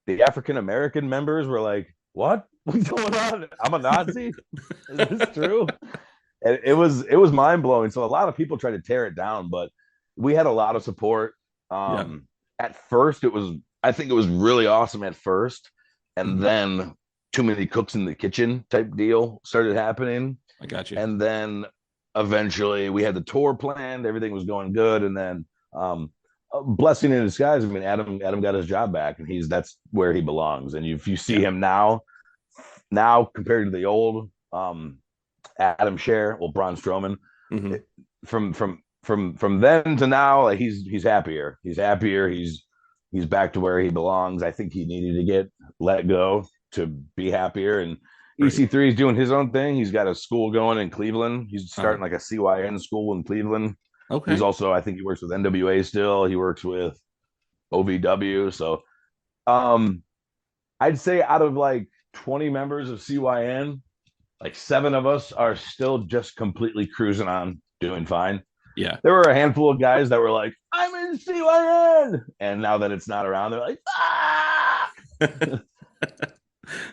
the African American members were like, what's going on? I'm a Nazi. Is this true? And it was mind blowing. So a lot of people tried to tear it down, but we had a lot of support. At first, I think it was really awesome at first, and then too many cooks in the kitchen type deal started happening. I got you. And then eventually we had the tour planned, everything was going good, and then a blessing in disguise. I mean, Adam got his job back, and that's where he belongs. And if you see him now compared to the old Adam Scher, well, Braun Strowman, from then to now, like he's happier. He's back to where he belongs. I think he needed to get let go to be happier. And EC3 is doing his own thing. He's got a school going in Cleveland. He's starting like a CYN school in Cleveland. Okay. He's also, I think he works with NWA still. He works with OVW. So I'd say out of like 20 members of CYN, like 7 of us are still just completely cruising on, doing fine. Yeah. There were a handful of guys that were like, I'm in CYN. And now that it's not around, they're like, ah.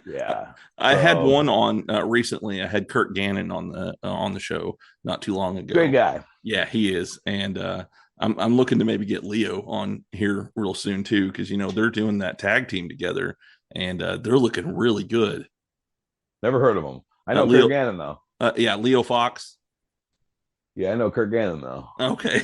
Yeah. I had one on recently. I had Kurt Gannon on the show not too long ago. Great guy. Yeah, he is. And I'm looking to maybe get Leo on here real soon too, because they're doing that tag team together, and they're looking really good. Never heard of them. I know Leo, Kurt Gannon though. Yeah, Leo Fox. Yeah, I know Kurt Gannon though. Okay.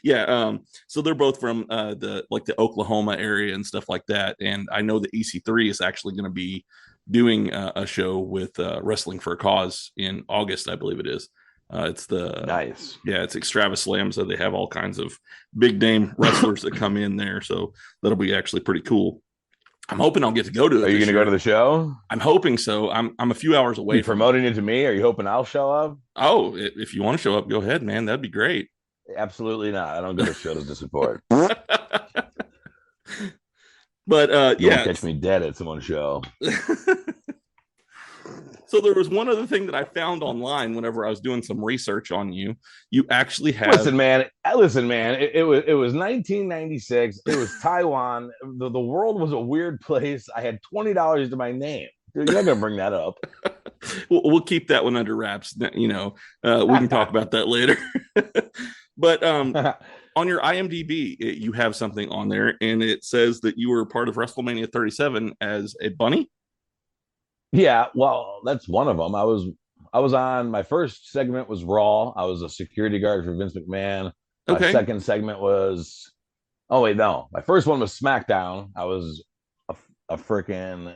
Yeah. So they're both from the Oklahoma area and stuff like that. And I know that EC3 is actually going to be doing a show with Wrestling for a Cause in August, I believe it is. It's the nice. Yeah, it's Extrava Slam. So they have all kinds of big name wrestlers that come in there. So that'll be actually pretty cool. I'm hoping I'll get to go to it. Are you going to go to the show? I'm hoping so. I'm a few hours away. You promoting it to me? Are you hoping I'll show up? Oh, if you want to show up, go ahead, man. That'd be great. Absolutely not. I don't go to shows to support. But you won't catch me dead at someone's show. So there was one other thing that I found online whenever I was doing some research on you. You actually have Listen, man. It was 1996. It was Taiwan. The world was a weird place. I had $20 to my name. Dude, you're not gonna bring that up. We'll keep that one under wraps. We can talk about that later. But on your IMDb, you have something on there, and it says that you were part of WrestleMania 37 as a bunny. Yeah, well, that's one of them. I was on, my first segment was Raw. I was a security guard for Vince McMahon. My second segment was, my first one was SmackDown. I was a freaking,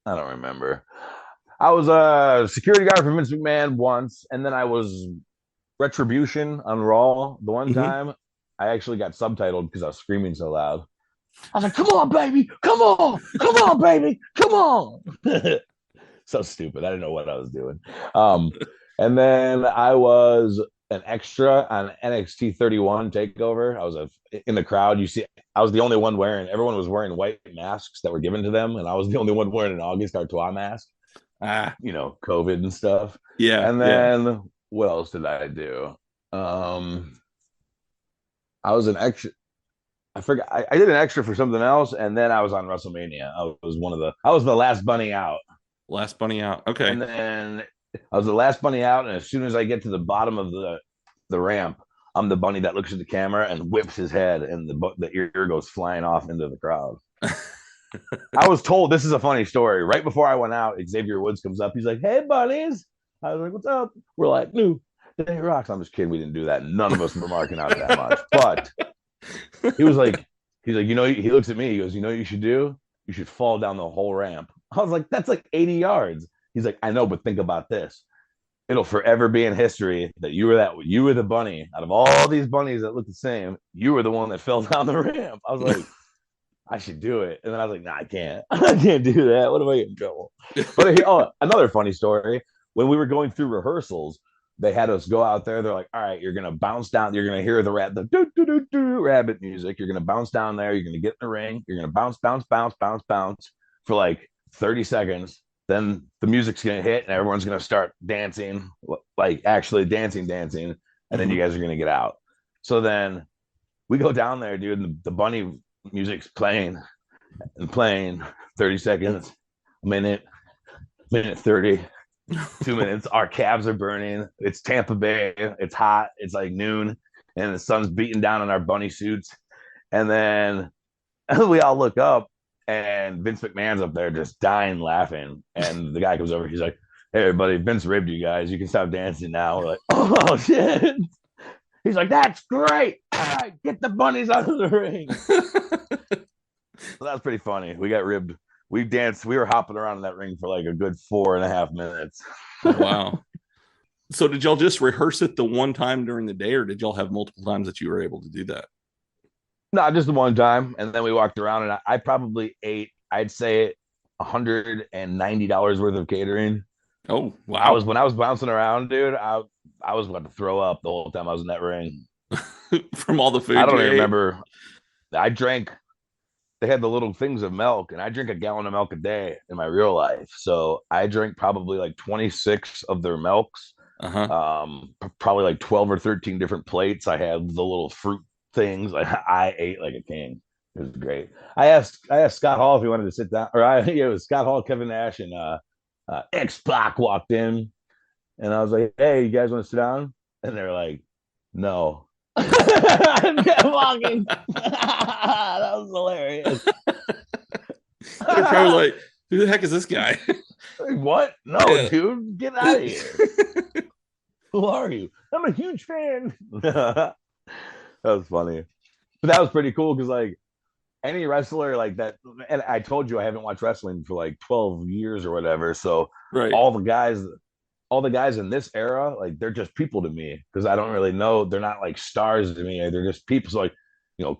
I don't remember. I was a security guard for Vince McMahon once, and then I was Retribution on Raw the one time. I actually got subtitled because I was screaming so loud. I was like, come on, baby, come on, baby, come on. So stupid. I didn't know what I was doing. And then I was an extra on NXT 31 Takeover. I was in the crowd. You see, I was the only one everyone was wearing white masks that were given to them, and I was the only one wearing an August Artois mask. COVID and stuff. Yeah. And then what else did I do? I was an extra. I forgot. I did an extra for something else, and then I was on WrestleMania. I was the last bunny out. Last bunny out. Okay. And then I was the last bunny out, and as soon as I get to the bottom of the ramp, I'm the bunny that looks at the camera and whips his head, and the ear goes flying off into the crowd. I was told, this is a funny story. Right before I went out, Xavier Woods comes up. He's like, "Hey, bunnies." I was like, "What's up?" We're like, "New Day Rocks." I'm just kidding. We didn't do that. None of us were marking out that much. But he's like, you know, he looks at me. He goes, "You know what you should do? You should fall down the whole ramp." I was like, "That's like 80 yards." He's like, "I know, but think about this. It'll forever be in history that you were the bunny out of all these bunnies that look the same. You were the one that fell down the ramp." I was like, I should do it. And then I was like, "Nah, I can't. I can't do that. What am I in trouble?" But another funny story. When we were going through rehearsals, they had us go out there. They're like, "All right, you're gonna bounce down. You're gonna hear the do do do do rabbit music. You're gonna bounce down there. You're gonna get in the ring. You're gonna bounce, bounce, bounce, bounce, bounce for like 30 seconds. Then the music's gonna hit, and everyone's gonna start dancing, like actually dancing, and then you guys are gonna get out." So then we go down there, dude, and the bunny music's playing and playing. 30 seconds, minute 30. 2 minutes, our calves are burning. It's Tampa Bay, it's hot, it's like noon, and the sun's beating down on our bunny suits. And then we all look up, and Vince McMahon's up there just dying laughing. And the guy comes over, he's like, "Hey everybody, Vince ribbed you guys, you can stop dancing now." We're like, "Oh shit." He's like, "That's great. All right, get the bunnies out of the ring." So that was pretty funny. We got ribbed. We danced. We were hopping around in that ring for like a good 4.5 minutes. Wow. So did y'all just rehearse it the one time during the day, or did y'all have multiple times that you were able to do that? No, just the one time. And then we walked around, and I probably ate, I'd say, $190 worth of catering. Oh, wow. When I was bouncing around, dude, I was about to throw up the whole time I was in that ring. From all the food. I don't even remember. I drank. They had the little things of milk, and I drink a gallon of milk a day in my real life. So I drank probably like 26 of their milks. Probably like 12 or 13 different plates. I had the little fruit things. I ate like a king. It was great. I asked Scott Hall if he wanted to sit down, it was Scott Hall, Kevin Nash, and X-Pac walked in, and I was like, "Hey, you guys want to sit down?" And they're like, "No." I'm walking. That was hilarious. They're probably like, "Who the heck is this guy?" Like, what? No, yeah. Dude, get out of here. Who are you? I'm a huge fan. That was funny. But that was pretty cool because like any wrestler like that, and I told you I haven't watched wrestling for like 12 years or whatever. So all the guys in this era, like they're just people to me because I don't really know. They're not like stars to me. They're just people. So like,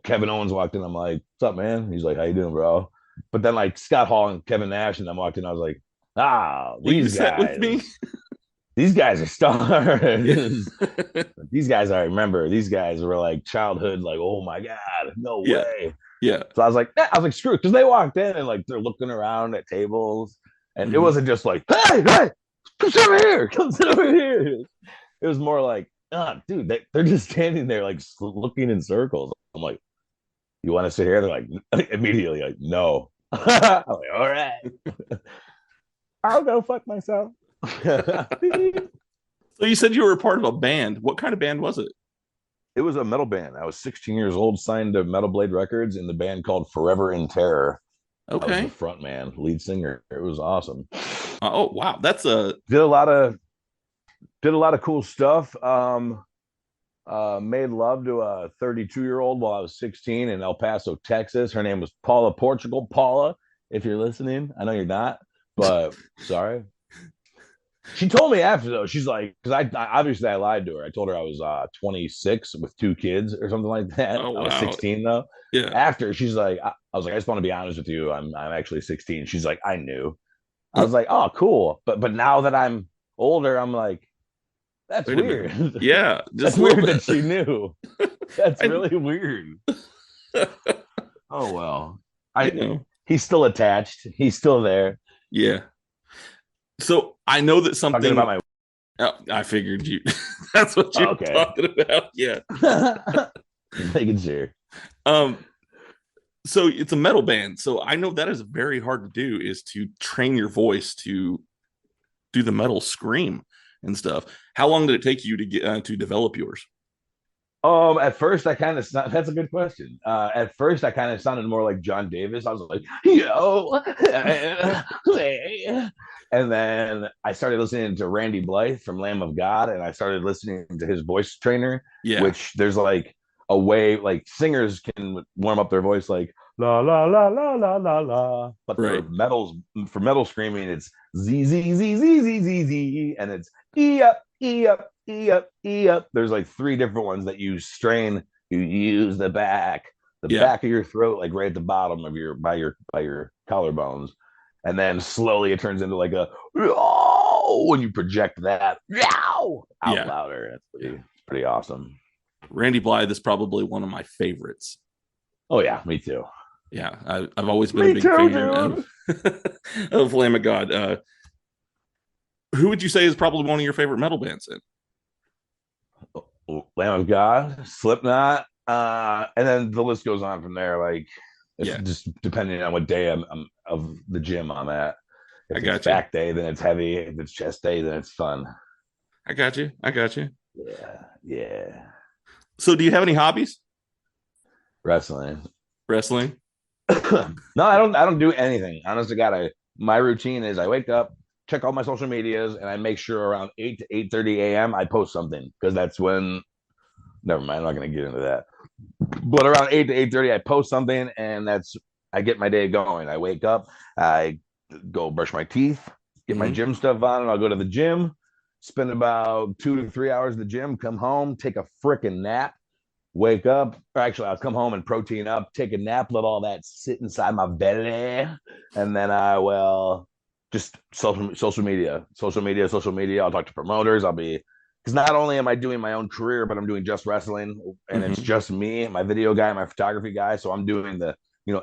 Kevin Owens walked in. I'm like, "What's up, man?" He's like, "How you doing, bro?" But then like Scott Hall and Kevin Nash and them walked in. I was like, these guys with me. These guys are stars. These guys, I remember. These guys were like childhood. Like, oh my god, no way. Yeah. So I was like, screw it, because they walked in and like they're looking around at tables, and it wasn't just like, hey, come sit over here, come sit over here. It was more like, dude, they're just standing there like looking in circles. I'm like, "You want to sit here?" They're like, immediately like, "No." I'm like, "All right, I'll go fuck myself." So you said you were a part of a band. What kind of band was it? It was a metal band. I was 16 years old, signed to Metal Blade Records in the band called Forever in Terror. Okay. I was the front man, lead singer. It was awesome. Oh wow, that's did a lot of cool stuff. Made love to a 32-year-old while I was 16 in El Paso, Texas. Her name was Paula Portugal. Paula, if you're listening, I know you're not, but sorry. She told me after though, she's like, because I obviously I lied to her. I told her I was 26 with 2 kids or something like that. Oh, wow. I was 16 though. Yeah. After she's like, I was like, "I just want to be honest with you. I'm actually 16. She's like, "I knew." I was like, "Oh, cool." But now that I'm older, I'm like, that's weird. Yeah. That's weird that she knew. That's really weird. Oh well. I know. He's still attached. He's still there. Yeah. So I know that something talking about I figured you. That's what you're talking about. Yeah. Making sure. So it's a metal band. So I know that is very hard to do, is to train your voice to do the metal scream and stuff. How long did it take you to get to develop yours? At first I kind of that's a good question. At first I kind of sounded more like John Davis. I was like, yo, and then I started listening to Randy Blythe from Lamb of God, and I started listening to his voice trainer, which there's like a way, like singers can warm up their voice like la la la la la la la, but for metal screaming it's z z z z z z z, and it's e up e up e up e up. There's like 3 different ones that you strain. You use the back of your throat, like right at the bottom of your by your collarbones, and then slowly it turns into like a when you project that out louder. It's pretty awesome. Randy Blythe is probably one of my favorites. Oh yeah, me too. Yeah, I've always been a big fan of Lamb of God. Who would you say is probably one of your favorite metal bands then? Lamb of God, Slipknot, and then the list goes on from there. Like, just depending on what day I'm of the gym I'm at. If it's back day, then it's heavy. If it's chest day, then it's fun. I got you. Yeah. So, do you have any hobbies? Wrestling. No, I don't do anything. Honestly, God, my routine is I wake up, check all my social medias, and I make sure around 8 to 8:30 a.m. I post something, because that's when. Never mind, I'm not going to get into that. But around 8 to 8:30, I post something, and I get my day going. I wake up, I go brush my teeth, get my gym stuff on, and I'll go to the gym, spend about 2 to 3 hours at the gym, come home, take a freaking nap, wake up. Or actually, I'll come home and protein up, take a nap, let all that sit inside my belly, and then I will just social media. I'll talk to promoters. Because not only am I doing my own career, but I'm doing just wrestling, and it's just me, my video guy, my photography guy. So I'm doing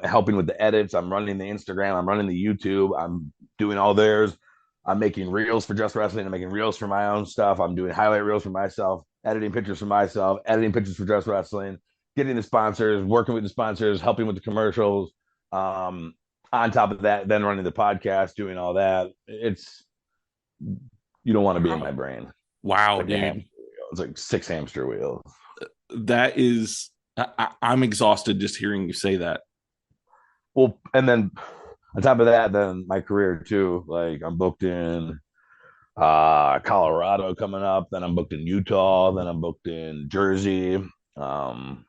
helping with the edits. I'm running the Instagram. I'm running the YouTube. I'm doing all theirs. I'm making reels for just wrestling. I'm making reels for my own stuff. I'm doing highlight reels for myself, editing pictures for myself, editing pictures for just wrestling, getting the sponsors, working with the sponsors, helping with the commercials. On top of that, then running the podcast, doing all that. You don't want to be in my brain. Wow, dude. It's like 6 hamster wheels. That is, I'm exhausted just hearing you say that. Well, and then on top of that, then my career too. Like, I'm booked in Colorado coming up. Then I'm booked in Utah. Then I'm booked in Jersey. Then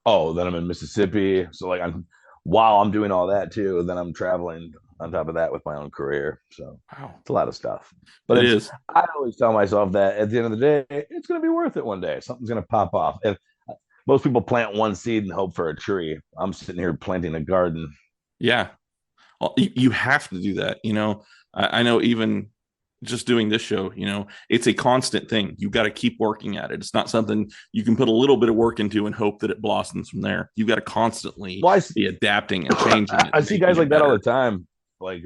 I'm in Mississippi. So like, while I'm doing all that too, then I'm traveling on top of that with my own career. So it's a lot of stuff. But it is. I always tell myself that at the end of the day, it's going to be worth it one day. Something's going to pop off. If most people plant one seed and hope for a tree, I'm sitting here planting a garden. Yeah. Well, you have to do that. I know even just doing this show, it's a constant thing. You got to keep working at it. It's not something you can put a little bit of work into and hope that it blossoms from there. You got to constantly be adapting and changing it. I see guys like that all the time. Like,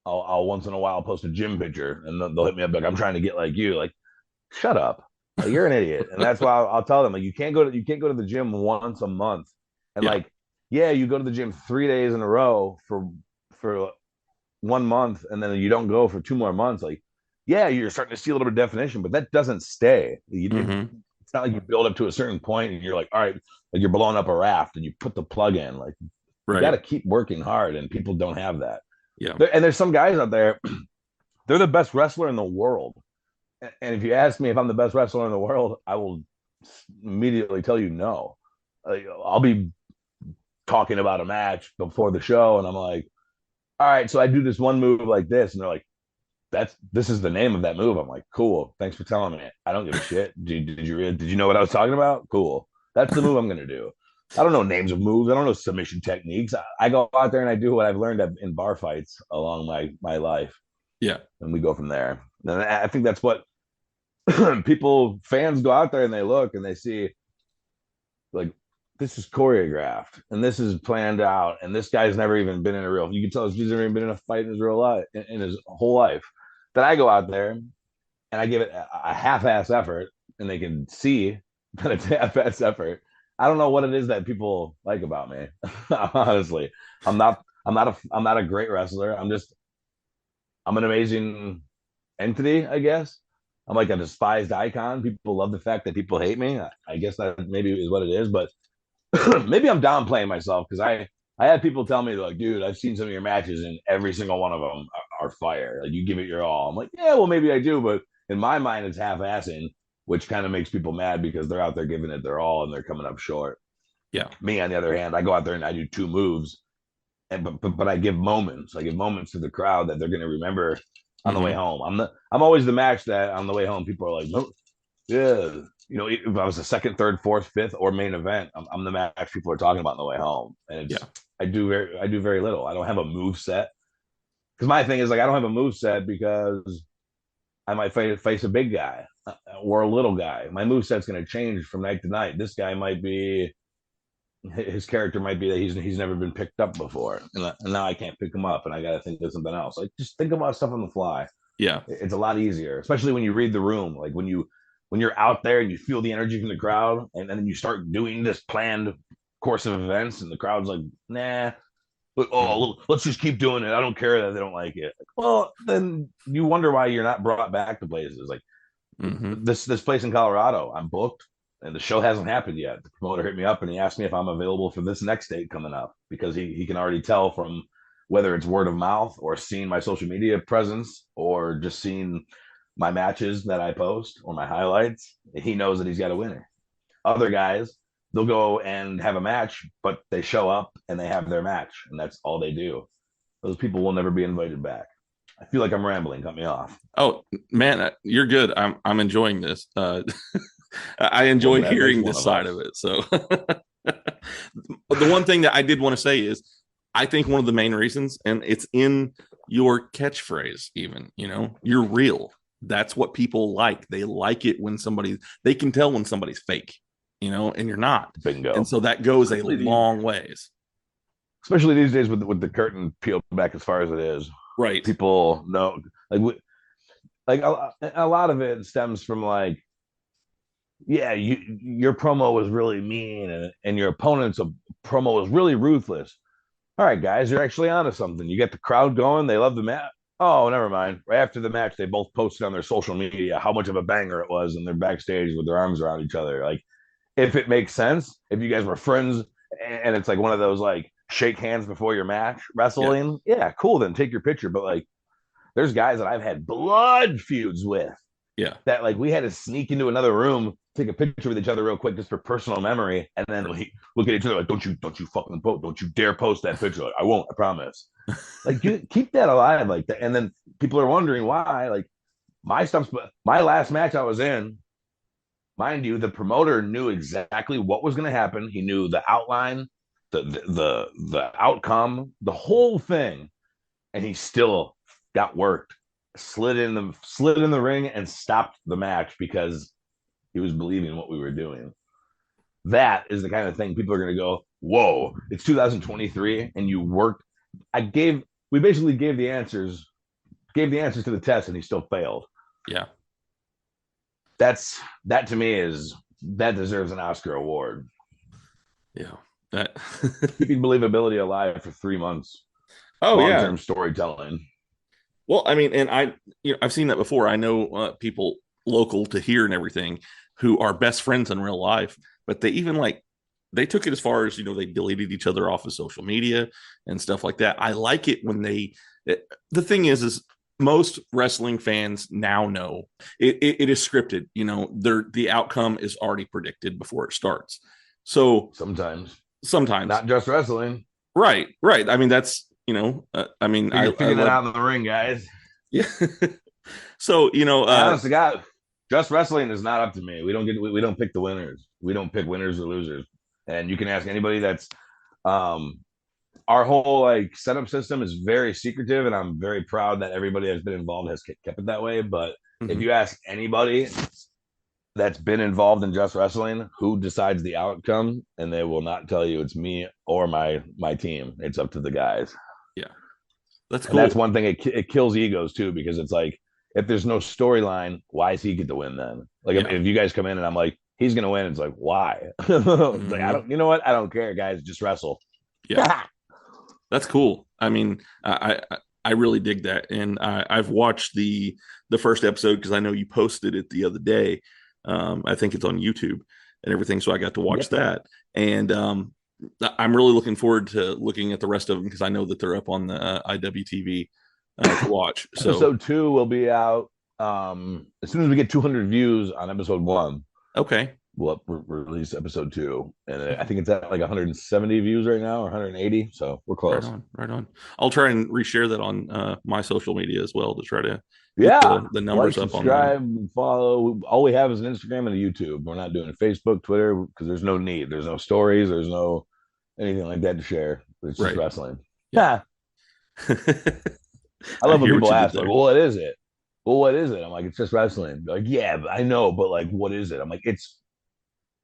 I'll once in a while post a gym picture, and they'll hit me up like, I'm trying to get like you. Like, shut up. Like, you're an idiot. And that's why I'll tell them, like, you can't go to the gym once a month. And you go to the gym 3 days in a row for 1 month, and then you don't go for 2 more months. Like, you're starting to see a little bit of definition, but that doesn't stay. It's not like you build up to a certain point and you're like, all right, like you're blowing up a raft and you put the plug in. Like, you got to keep working hard, and people don't have that. Yeah. And there's some guys out there, they're the best wrestler in the world. And if you ask me if I'm the best wrestler in the world, I will immediately tell you no. I'll be talking about a match before the show, and I'm like, all right, so I do this one move like this, and they're like, this is the name of that move. I'm like, cool, thanks for telling me. I don't give a shit. Did you know what I was talking about? Cool, that's the move I'm gonna do. I don't know names of moves. I don't know submission techniques. I go out there and I do what I've learned in bar fights along my life. Yeah, and we go from there. And I think that's what fans go out there and they look and they see, like, this is choreographed and this is planned out, and this guy's never even been in a real. You can tell he's never even been in a fight in his real life, in his whole life. That I go out there and I give it a half-ass effort, and they can see that it's half-ass effort, I don't know what it is that people like about me. Honestly, I'm not a great wrestler. I'm an amazing entity, I guess. I'm like a despised icon. People love the fact that people hate me. I guess that maybe is what it is, but maybe I'm downplaying myself because I had people tell me like, dude, I've seen some of your matches and every single one of them are fire. Like you give it your all. I'm like, yeah, well, maybe I do, but in my mind, it's half-assing, which kind of makes people mad because they're out there giving it their all and they're coming up short. Yeah. Me, on the other hand, I go out there and I do two moves, and but I give moments. I give moments to the crowd that they're going to remember on the way home. I'm always the match that on the way home people are like, no, yeah. You know, if I was a second, third, fourth, fifth, or main event, I'm the match people are talking about on the way home. And it's I do very little. I don't have a move set because my thing is like I don't have a move set because I might face a big guy or a little guy. My move set's going to change from night to night. This guy might be his character might be that he's never been picked up before, and now I can't pick him up, and I got to think of something else. Like just think about stuff on the fly. Yeah, it's a lot easier, especially when you read the room. Like when you're out there and you feel the energy from the crowd, and then you start doing this planned course of events, and the crowd's like, nah, let's just keep doing it. I don't care that they don't like it. Well, then you wonder why you're not brought back to places like this place in Colorado. I'm booked, and the show hasn't happened yet. The promoter hit me up and he asked me if I'm available for this next date coming up because he can already tell from whether it's word of mouth or seeing my social media presence or just seeing my matches that I post or my highlights. He knows that he's got a winner. Other guys, they'll go and have a match, but they show up and they have their match, and that's all they do. Those people will never be invited back. I feel like I'm rambling. Cut me off. Oh man, you're good. I'm enjoying this. I enjoy hearing this side of it. So the one thing that I did want to say is I think one of the main reasons, and it's in your catchphrase, even, you know, you're real. That's what people like. They like it when they can tell when somebody's fake, you know, and you're not. Bingo. And so that goes a long ways. Especially these days with the curtain peeled back as far as it is. Right. People know, like a lot of it stems from like, yeah, your promo was really mean and your opponent's promo was really ruthless. All right, guys, you're actually onto something. You get the crowd going. They love the match. Oh, never mind. Right after the match, they both posted on their social media how much of a banger it was, and they're backstage with their arms around each other. Like, if it makes sense, if you guys were friends and it's like one of those like shake hands before your match wrestling, yeah, cool. Then take your picture. But like, there's guys that I've had blood feuds with. Yeah. That like we had to sneak into another room, take a picture with each other real quick just for personal memory, and then we look at each other like, don't you fucking post, don't you dare post that picture. Like, I won't, I promise. Like you keep that alive like that. And then people are wondering why. Like my last match I was in, mind you, the promoter knew exactly what was going to happen. He knew the outline, the outcome, the whole thing, and he still got worked. Slid in the ring and stopped the match because he was believing what we were doing. That is the kind of thing people are going to go, whoa, it's 2023 and you worked. We basically gave the answers to the test and he still failed. Yeah. That to me that deserves an Oscar award. Yeah. Keeping believability alive for 3 months. Oh, long-term storytelling. Well, I mean, and I've seen that before. I know people local to here and everything who are best friends in real life, but they even they took it as far as, they deleted each other off of social media and stuff like that. I like it when the thing is most wrestling fans now know it is scripted. The outcome is already predicted before it starts. So sometimes not just wrestling. Right. I mean, that's, I figuring it out in the ring, guys. Yeah. So, honest to God, just wrestling is not up to me. We don't pick the winners. We don't pick winners or losers. And you can ask anybody that's, our whole setup system is very secretive, and I'm very proud that everybody that's been involved has kept it that way. But if you ask anybody that's been involved in just wrestling who decides the outcome, and they will not tell you it's me or my team. It's up to the guys. Yeah, that's cool. And that's one thing. It kills egos too, because it's like, if there's no storyline, why does he get the win then? Like if you guys come in and I'm like, he's gonna win. It's like, why? Like, I don't. You know what? I don't care, guys. Just wrestle. Yeah, that's cool. I mean, I really dig that, and I've watched the first episode because I know you posted it the other day. I think it's on YouTube and everything, so I got to watch that, and I'm really looking forward to looking at the rest of them because I know that they're up on the IWTV to watch. So episode 2 will be out as soon as we get 200 views on episode 1. Okay, we'll release episode 2, and I think it's at like 170 views right now, or 180. So we're close. Right on. I'll try and reshare that on my social media as well to try to the numbers like, up on subscribe, follow. All we have is an Instagram and a YouTube. We're not doing a Facebook, Twitter, because there's no need. There's no stories. There's no anything like that to share. It's just wrestling. Yeah. I love when people ask, like, well, what is it? Well, what is it? I'm like, it's just wrestling. They're like, yeah, I know, but like, what is it? I'm like, it's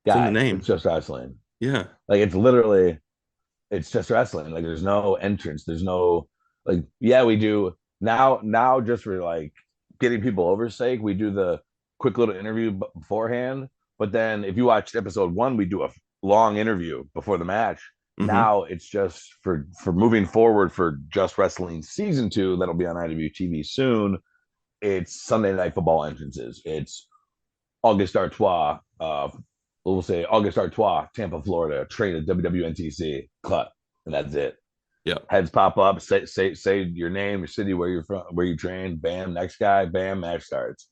in the name. It's just wrestling. Yeah. Like, it's just wrestling. Like, there's no entrance. There's no, like, yeah, we do now just for like getting people over's sake, we do the quick little interview beforehand. But then if you watch episode 1, we do a long interview before the match. Now it's just for moving forward for Just Wrestling season 2 that'll be on IWTV soon. It's Sunday Night Football entrances. It's August Artois, we'll say August Artois, Tampa, Florida, train at WWNTC, cut, and that's it. Yeah, heads pop up, say your name, your city, where you're from, where you trained. Bam, next guy. Bam, match starts.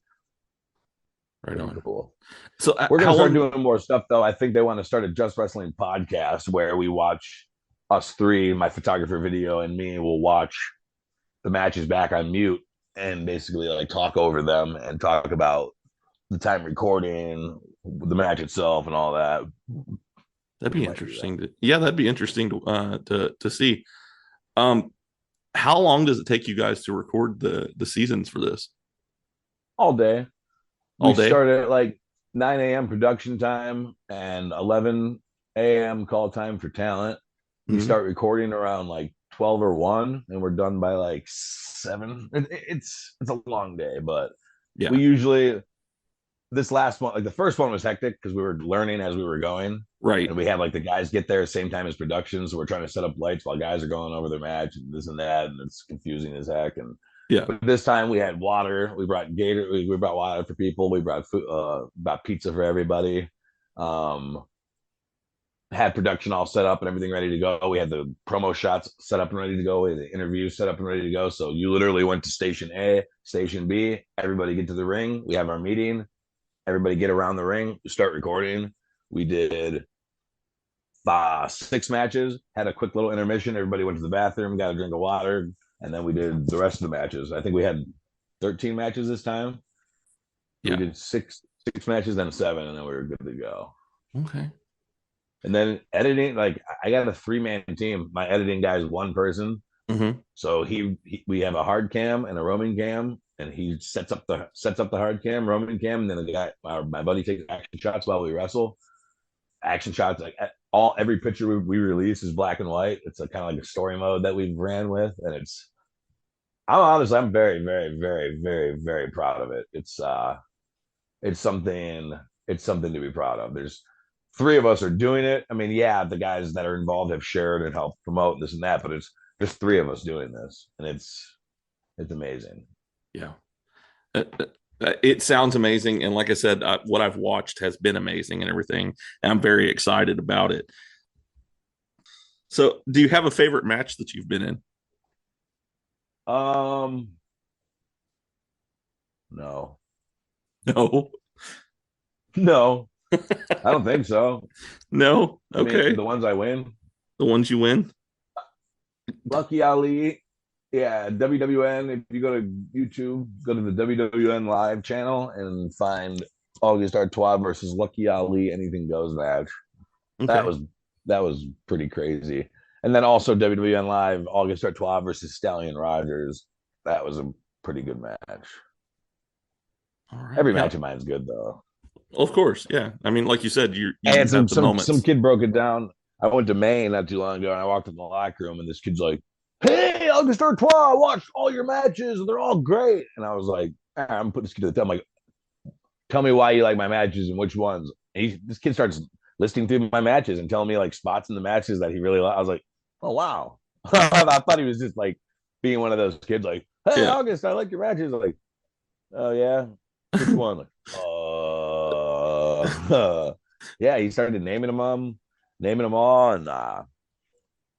Right on. Cool. So we're gonna start doing more stuff, though. I think they want to start a Just Wrestling podcast where we watch us three, my photographer video, and me will watch the matches back on mute and basically like talk over them and talk about the time recording, the match itself, and all that. That'd be interesting. That'd be interesting to see. How long does it take you guys to record the seasons for this? All day. We start at like 9 a.m. production time and 11 a.m. call time for talent. We start recording around like 12 or 1, and we're done by like 7. It's a long day, but we usually, this last one, like the first one was hectic because we were learning as we were going. Right. And we had like the guys get there same time as production. So we're trying to set up lights while guys are going over their match and this and that. And it's confusing as heck. And but this time we had water. We brought we brought water for people. We brought food, brought pizza for everybody. Had production all set up and everything ready to go. We had the promo shots set up and ready to go. We had the interviews set up and ready to go. So you literally went to station A, station B, everybody get to the ring. We have our meeting. Everybody get around the ring, start recording. We did 6 matches, had a quick little intermission. Everybody went to the bathroom, got a drink of water, and then we did the rest of the matches. I think we had 13 matches this time. We did six matches, then 7, and then we were good to go. Okay. And then editing, like I got a 3-man team. My editing guy is one person. So we have a hard cam and a roaming cam, and he sets up the hard cam, roaming cam, and then the guy, my buddy, takes action shots while we wrestle. Action shots, like every picture we release is black and white. It's a kind of like a story mode that we've ran with, and I'm very, very, very, very, very proud of it. It's something to be proud of. There's 3 of us are doing it. I mean, the guys that are involved have shared and helped promote this and that, but it's just 3 of us doing this, and it's amazing. Yeah. It sounds amazing, and like I said, what I've watched has been amazing and everything, and I'm very excited about it. So, do you have a favorite match that you've been in? No. I don't think so. No? Okay. I mean, the ones I win. The ones you win? Lucky Ali. Yeah, WWN. If you go to YouTube, go to the WWN live channel and find August Artois versus Lucky Ali Anything Goes match. Okay. That was pretty crazy. And then also WWN live August Artois versus Stallion Rogers. That was a pretty good match. All right. Every match of mine is good though. Of course, yeah. I mean, like you said, you and some kid broke it down. I went to Maine not too long ago, and I walked in the locker room, and this kid's like, "Hey, August Artois, I watched all your matches, and they're all great." And I was like, "I'm putting this kid to the top." I'm like, "Tell me why you like my matches and which ones." This kid starts listing through my matches and telling me like spots in the matches that he really liked. I was like, oh wow. I thought he was just like being one of those kids like, hey, August, I like your matches. Like, oh yeah, which one? Like, yeah. He started naming them all, and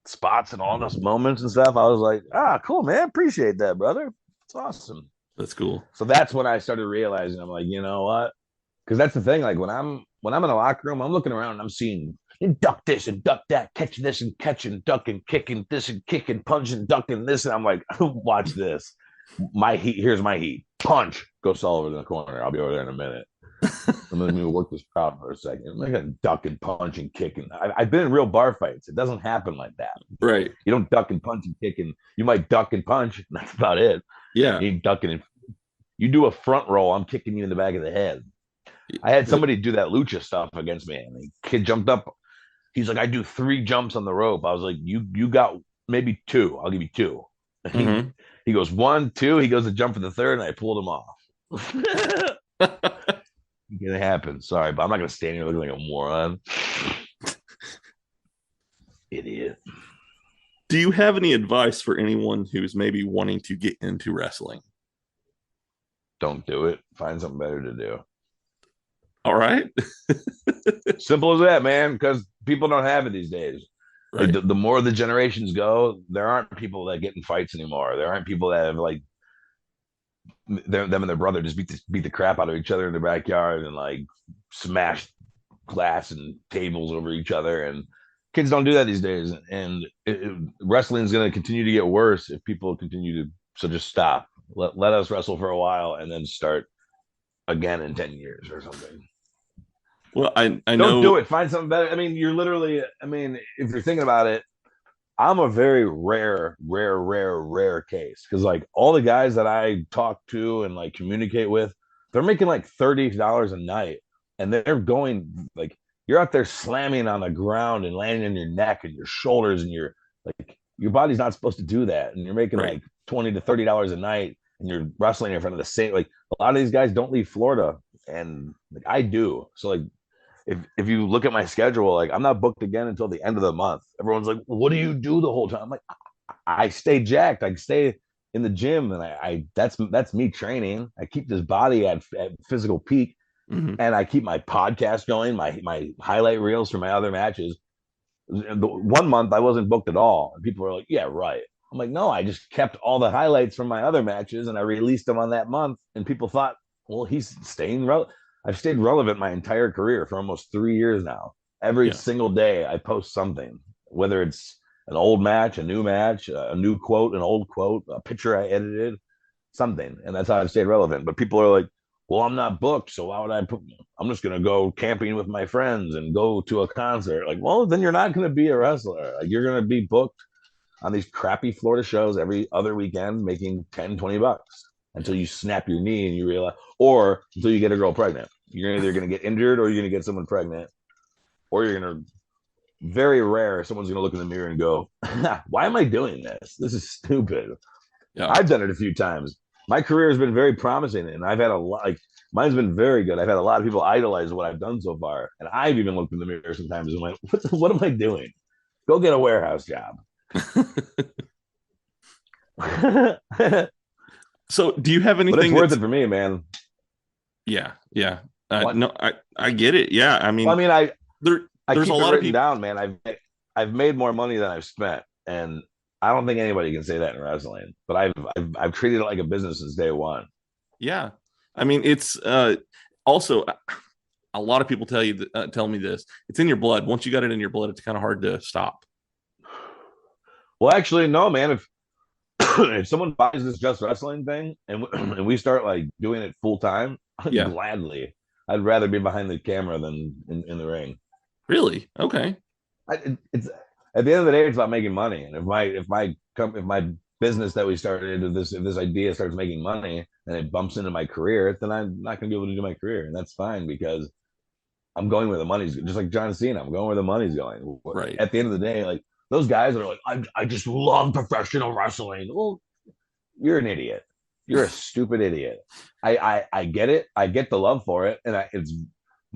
spots and all those moments and stuff. I was like, cool, man. Appreciate that, brother. It's awesome. That's cool. So that's when I started realizing, I'm like, you know what? Because that's the thing. Like when I'm in the locker room, I'm looking around and I'm seeing duck this and duck that, catch this and catch and duck and kicking this and kicking, punching, ducking this. And I'm like, watch this. My heat. Here's my heat. Punch. Go Saul over in the corner. I'll be over there in a minute. Let me work this crowd for a second. I'm gonna duck and punch and kicking. I've been in real bar fights. It doesn't happen like that. Right. You don't duck and punch and kick, and you might duck and punch. And that's about it. Yeah. You ain't ducking and you do a front roll. I'm kicking you in the back of the head. I had somebody do that lucha stuff against me, and the kid jumped up. He's like, I do 3 jumps on the rope. I was like, you got maybe 2. I'll give you 2. Mm-hmm. He goes 1, 2. He goes to jump for the 3rd, and I pulled him off. It happens. Sorry, but I'm not gonna stand here looking like a moron. Idiot. Do you have any advice for anyone who's maybe wanting to get into wrestling? Don't do it. Find something better to do. All right. Simple as that, man, because people don't have it these days. Right. Like the more the generations go, there aren't people that get in fights anymore. There aren't people that have like them and their brother just beat the crap out of each other in the backyard and like smash glass and tables over each other. And kids don't do that these days. And wrestling is going to continue to get worse if people continue to. So just stop. Let us wrestle for a while and then start again in 10 years or something. Well, I know. Don't do it. Find something better. I mean, you're literally. I mean, if you're thinking about it, I'm a very rare case because like all the guys that I talk to and like communicate with, they're making like $30 a night, and they're going like you're out there slamming on the ground and landing in your neck and your shoulders, and your body's not supposed to do that, and you're making like $20 to $30 a night, and you're wrestling in front of the same. Like a lot of these guys don't leave Florida, and like I do. So like. If you look at my schedule, like I'm not booked again until the end of the month. Everyone's like, what do you do the whole time? I'm like, I stay jacked. I stay in the gym, and I that's me training. I keep this body at physical peak, and I keep my podcast going, my highlight reels for my other matches. The 1 month I wasn't booked at all, and people were like, yeah, right. I'm like, no, I just kept all the highlights from my other matches, and I released them on that month, and people thought, well, he's staying relevant. I've stayed relevant my entire career for almost 3 years now. Every single day I post something, whether it's an old match, a new quote, an old quote, a picture I edited, something. And that's how I've stayed relevant. But people are like, well, I'm not booked, so why would I'm just going to go camping with my friends and go to a concert. Like, well, then you're not going to be a wrestler. Like, you're going to be booked on these crappy Florida shows every other weekend, making $10-20 until you snap your knee and you realize, or until you get a girl pregnant. You're either going to get injured or you're going to get someone pregnant, or you're going to, very rare, someone's going to look in the mirror and go, why am I doing this? This is stupid. Yeah. I've done it a few times. My career has been very promising, and I've had a lot, like mine's been very good. I've had a lot of people idolize what I've done so far. And I've even looked in the mirror sometimes and went, what am I doing? Go get a warehouse job. So do you have anything? But it's worth it for me, man. Yeah. Yeah. No, I get it. Yeah. I mean, well, I mean, there's a lot of people down, man. I've made more money than I've spent, and I don't think anybody can say that in wrestling. But I've treated it like a business since day one. Yeah, I mean, it's also a lot of people tell me this. It's in your blood. Once you got it in your blood, it's kind of hard to stop. Well, actually, no, man. If someone buys this Just Wrestling thing and we start like doing it full time, gladly. I'd rather be behind the camera than in the ring. Really? Okay. It's at the end of the day, it's about making money. And if my business that we started, if this idea starts making money and it bumps into my career, then I'm not going to be able to do my career, and that's fine because I'm going where the money's just like John Cena. I'm going where the money's going. Right. At the end of the day, like those guys are like, I just love professional wrestling. Well, you're an idiot. You're a stupid idiot. I get it. I get the love for it, and it's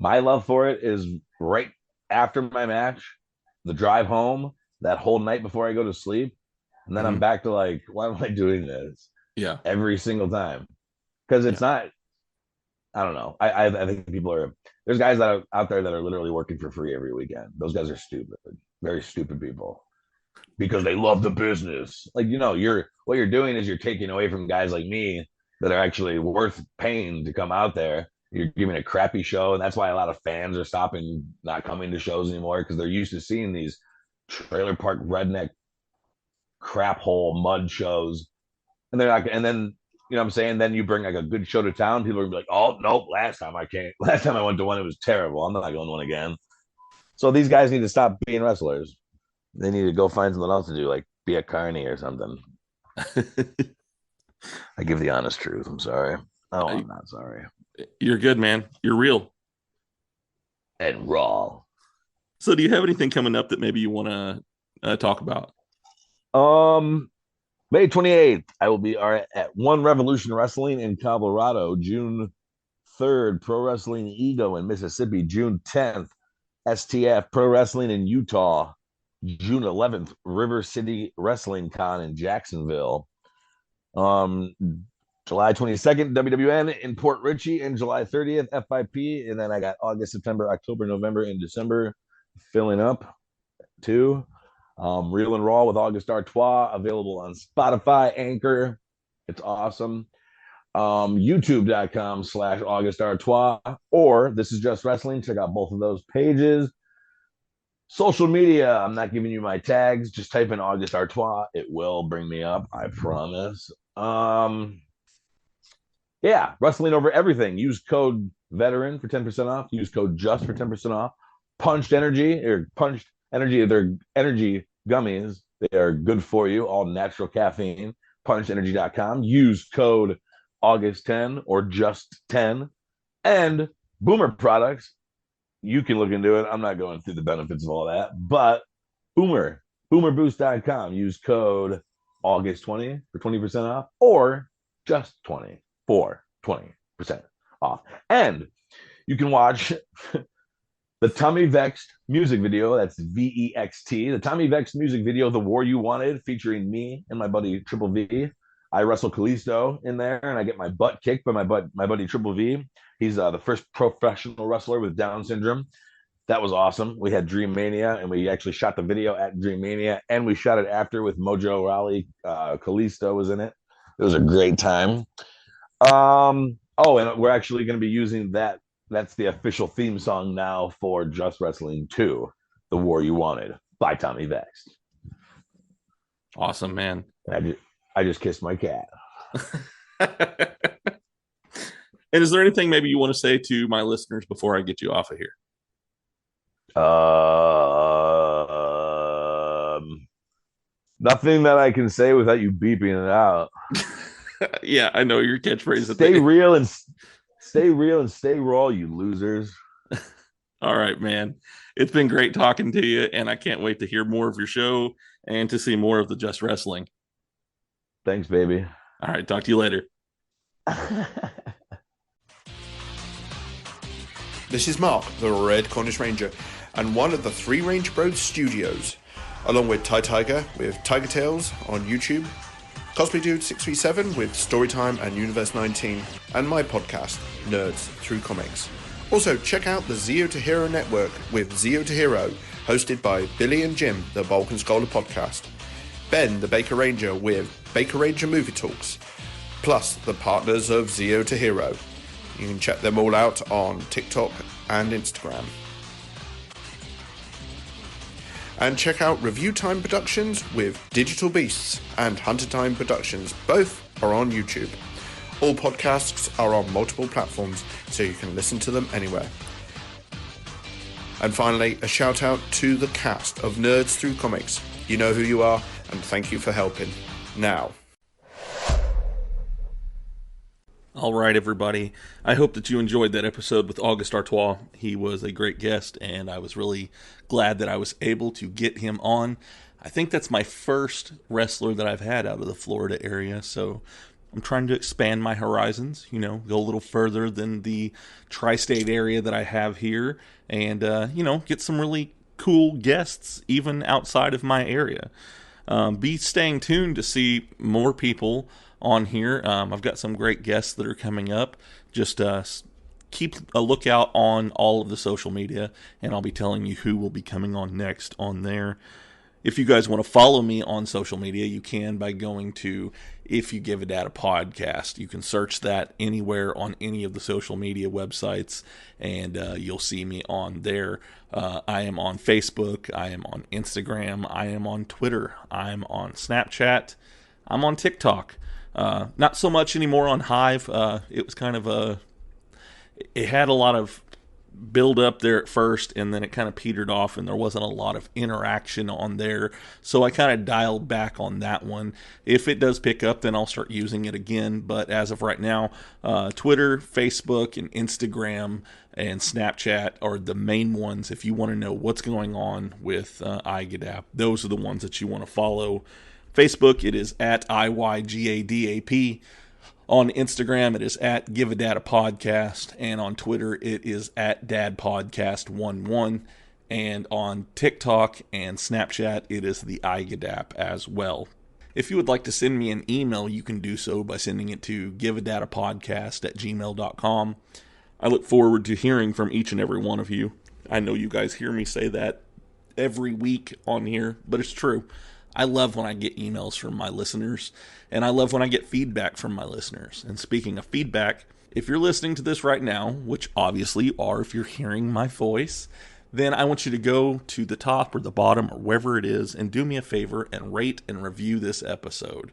My love for it is right after my match, the drive home, that whole night before I go to sleep. And then I'm back to like, why am I doing this? Yeah. Every single time. Because it's not, I don't know. I think there's guys that are out there that are literally working for free every weekend. Those guys are stupid, very stupid people because they love the business. Like, what you're doing is you're taking away from guys like me that are actually worth paying to come out there. You're giving a crappy show. And that's why a lot of fans are not coming to shows anymore because they're used to seeing these trailer park redneck crap hole mud shows. And they're not, and then, you know what I'm saying? Then you bring like a good show to town. People are gonna be like, oh, nope, last time I went to one, it was terrible. I'm not going to one again. So these guys need to stop being wrestlers. They need to go find something else to do, like be a carny or something. I give the honest truth. I'm sorry. Oh, I'm not sorry. You're good, man. You're real. And raw. So do you have anything coming up that maybe you want to talk about? May 28th, I will be at One Revolution Wrestling in Colorado. June 3rd, Pro Wrestling Ego in Mississippi. June 10th, STF Pro Wrestling in Utah. June 11th, River City Wrestling Con in Jacksonville. July 22nd, WWN in Port Richey, and July 30th, FIP. And then I got August, September, October, November, and December filling up too. Real and Raw with August Artois, available on Spotify, Anchor. It's awesome. YouTube.com/August Artois, or This Is Just Wrestling. Check out both of those pages. Social media, I'm not giving you my tags. Just type in August Artois. It will bring me up, I promise. Yeah, wrestling over everything. Use code VETERAN for 10% off. Use code JUST for 10% off. Punched Energy, they're energy gummies. They are good for you, all natural caffeine. PunchedEnergy.com. Use code August10 or just 10. And Boomer products. You can look into it. I'm not going through the benefits of all that, but boomerboost.com. Use code August20 for 20% off, or just 20 for 20% off. And you can watch the Tommy Vexed music video. That's VEXT. The Tommy Vexed music video, The War You Wanted, featuring me and my buddy Triple V. I wrestle Kalisto in there, and I get my butt kicked by my buddy Triple V. He's the first professional wrestler with Down syndrome. That was awesome. We had Dream Mania, and we actually shot the video at Dream Mania, and we shot it after with Mojo Rawley. Kalisto was in it. It was a great time. And we're actually going to be using that. That's the official theme song now for Just Wrestling 2, The War You Wanted, by Tommy Vexed. Awesome, man. I just kissed my cat. And is there anything maybe you want to say to my listeners before I get you off of here? Nothing that I can say without you beeping it out. Yeah, I know your catchphrase. Stay real and stay raw, you losers. All right, man. It's been great talking to you, and I can't wait to hear more of your show and to see more of the Just Wrestling. Thanks, baby. All right, talk to you later. This is Mark, the Red Cornish Ranger, and one of the 3 Range Bros studios, along with Ty Tiger with Tiger Tales on YouTube, Cosplay Dude 637 with Storytime and Universe 19, and my podcast, Nerds Through Comics. Also, check out the Zero to Hero Network with Zero to Hero, hosted by Billy and Jim, the Bulk and Scholar podcast, Ben, the Baker Ranger with Baker Ranger Movie Talks, plus the partners of Zero to Hero. You can check them all out on TikTok and Instagram. And check out Review Time Productions with Digital Beasts and Hunter Time Productions. Both are on YouTube. All podcasts are on multiple platforms, so you can listen to them anywhere. And finally, a shout out to the cast of Nerds Through Comics. You know who you are, and thank you for helping. Now. All right, everybody. I hope that you enjoyed that episode with August Artois. He was a great guest, and I was really glad that I was able to get him on. I think that's my first wrestler that I've had out of the Florida area, so I'm trying to expand my horizons, go a little further than the tri-state area that I have here, and, get some really cool guests even outside of my area. Be staying tuned to see more people on here. I've got some great guests that are coming up. Just keep a lookout on all of the social media, and I'll be telling you who will be coming on next on there. If you guys want to follow me on social media, you can by going to If You Give a Dad a Podcast. You can search that anywhere on any of the social media websites, and you'll see me on there. I am on Facebook. I am on Instagram. I am on Twitter. I'm on Snapchat. I'm on TikTok. Not so much anymore on Hive. It was kind of it had a lot of build up there at first, and then it kind of petered off, and there wasn't a lot of interaction on there, so I kind of dialed back on that one. If it does pick up, then I'll start using it again, but as of right now, Twitter, Facebook, and Instagram and Snapchat are the main ones. If you want to know what's going on with iGadap, those are the ones that you want to follow. Facebook, it is at IYGADAP. On Instagram, it is at Give a Dad a Podcast, and on Twitter, it is at DadPodcast11, and on TikTok and Snapchat, it is the iGadap as well. If you would like to send me an email, you can do so by sending it to giveadadapodcast@gmail.com. I look forward to hearing from each and every one of you. I know you guys hear me say that every week on here, but it's true. I love when I get emails from my listeners, and I love when I get feedback from my listeners. And speaking of feedback, if you're listening to this right now, which obviously you are if you're hearing my voice, then I want you to go to the top or the bottom or wherever it is and do me a favor and rate and review this episode.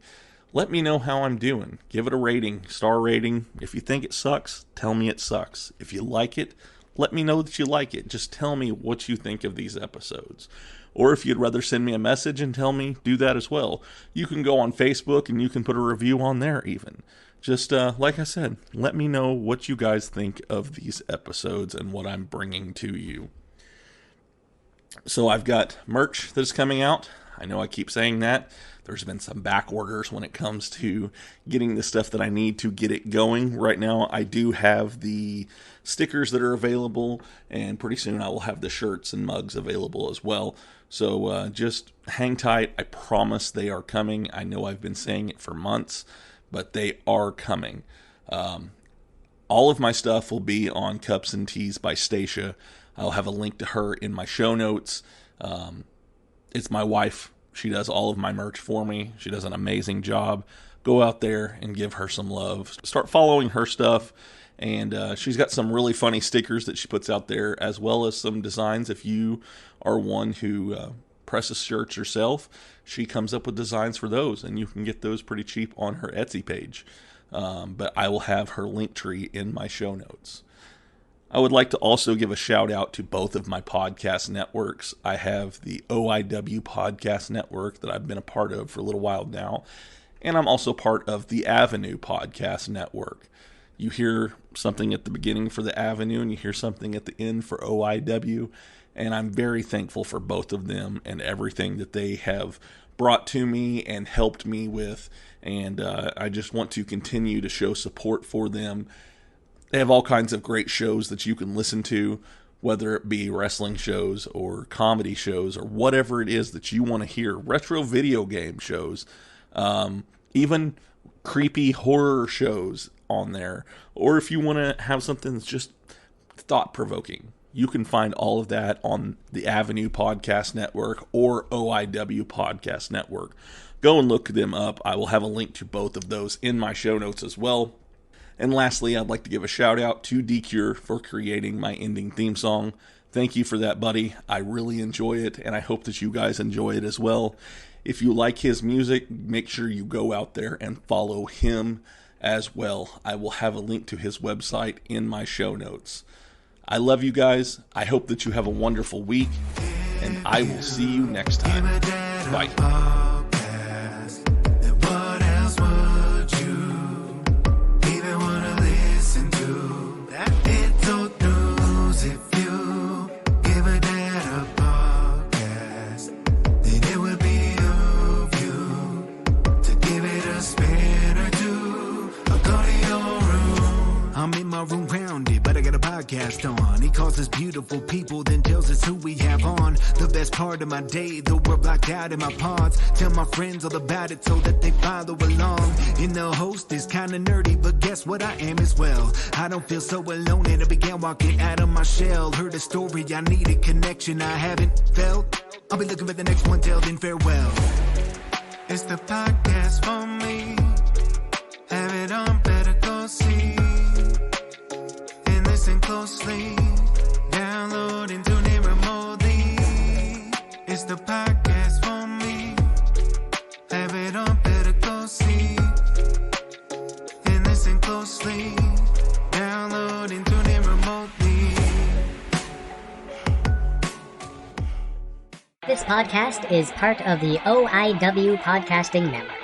Let me know how I'm doing. Give it a rating, star rating. If you think it sucks, tell me it sucks. If you like it, let me know that you like it. Just tell me what you think of these episodes. Or if you'd rather send me a message and tell me, do that as well. You can go on Facebook and you can put a review on there even. Just like I said, let me know what you guys think of these episodes and what I'm bringing to you. So I've got merch that's coming out. I know I keep saying that. There's been some back orders when it comes to getting the stuff that I need to get it going. Right now, I do have the stickers that are available, and pretty soon I will have the shirts and mugs available as well. So just hang tight. I promise they are coming. I know I've been saying it for months, but they are coming. All of my stuff will be on Cups and Teas by Stasha. I'll have a link to her in my show notes. It's my wife. She does all of my merch for me. She does an amazing job. Go out there and give her some love. Start following her stuff. And she's got some really funny stickers that she puts out there, as well as some designs. If you are one who presses shirts yourself, she comes up with designs for those, and you can get those pretty cheap on her Etsy page. But I will have her Linktree in my show notes. I would like to also give a shout out to both of my podcast networks. I have the OIW Podcast Network that I've been a part of for a little while now, and I'm also part of the Avenue Podcast Network. You hear something at the beginning for the Avenue, and you hear something at the end for OIW, and I'm very thankful for both of them and everything that they have brought to me and helped me with, and I just want to continue to show support for them. They have all kinds of great shows that you can listen to, whether it be wrestling shows or comedy shows or whatever it is that you want to hear. Retro video game shows, even creepy horror shows on there. Or if you want to have something that's just thought-provoking, you can find all of that on the Avenue Podcast Network or OIW Podcast Network. Go and look them up. I will have a link to both of those in my show notes as well. And lastly, I'd like to give a shout out to D-Cure for creating my ending theme song. Thank you for that, buddy. I really enjoy it, and I hope that you guys enjoy it as well. If you like his music, make sure you go out there and follow him as well. I will have a link to his website in my show notes. I love you guys. I hope that you have a wonderful week, and I will see you next time. Bye. Spin or two. podcast on. He calls us beautiful people, then tells us who we have on. The best part of my day, though we're blocked out in my pods. Tell my friends all about it so that they follow along. And the host is kinda nerdy, but guess what, I am as well. I don't feel so alone and I began walking out of my shell. Heard a story, I needed connection I haven't felt. I'll be looking for the next one, till then farewell. It's the podcast for me. Have it on, better go see. And listen closely. Download and tune in remotely. It's the podcast for me. Have it on, better go see. And listen closely. Download and tune in remotely. This podcast is part of the OIW Podcasting Network.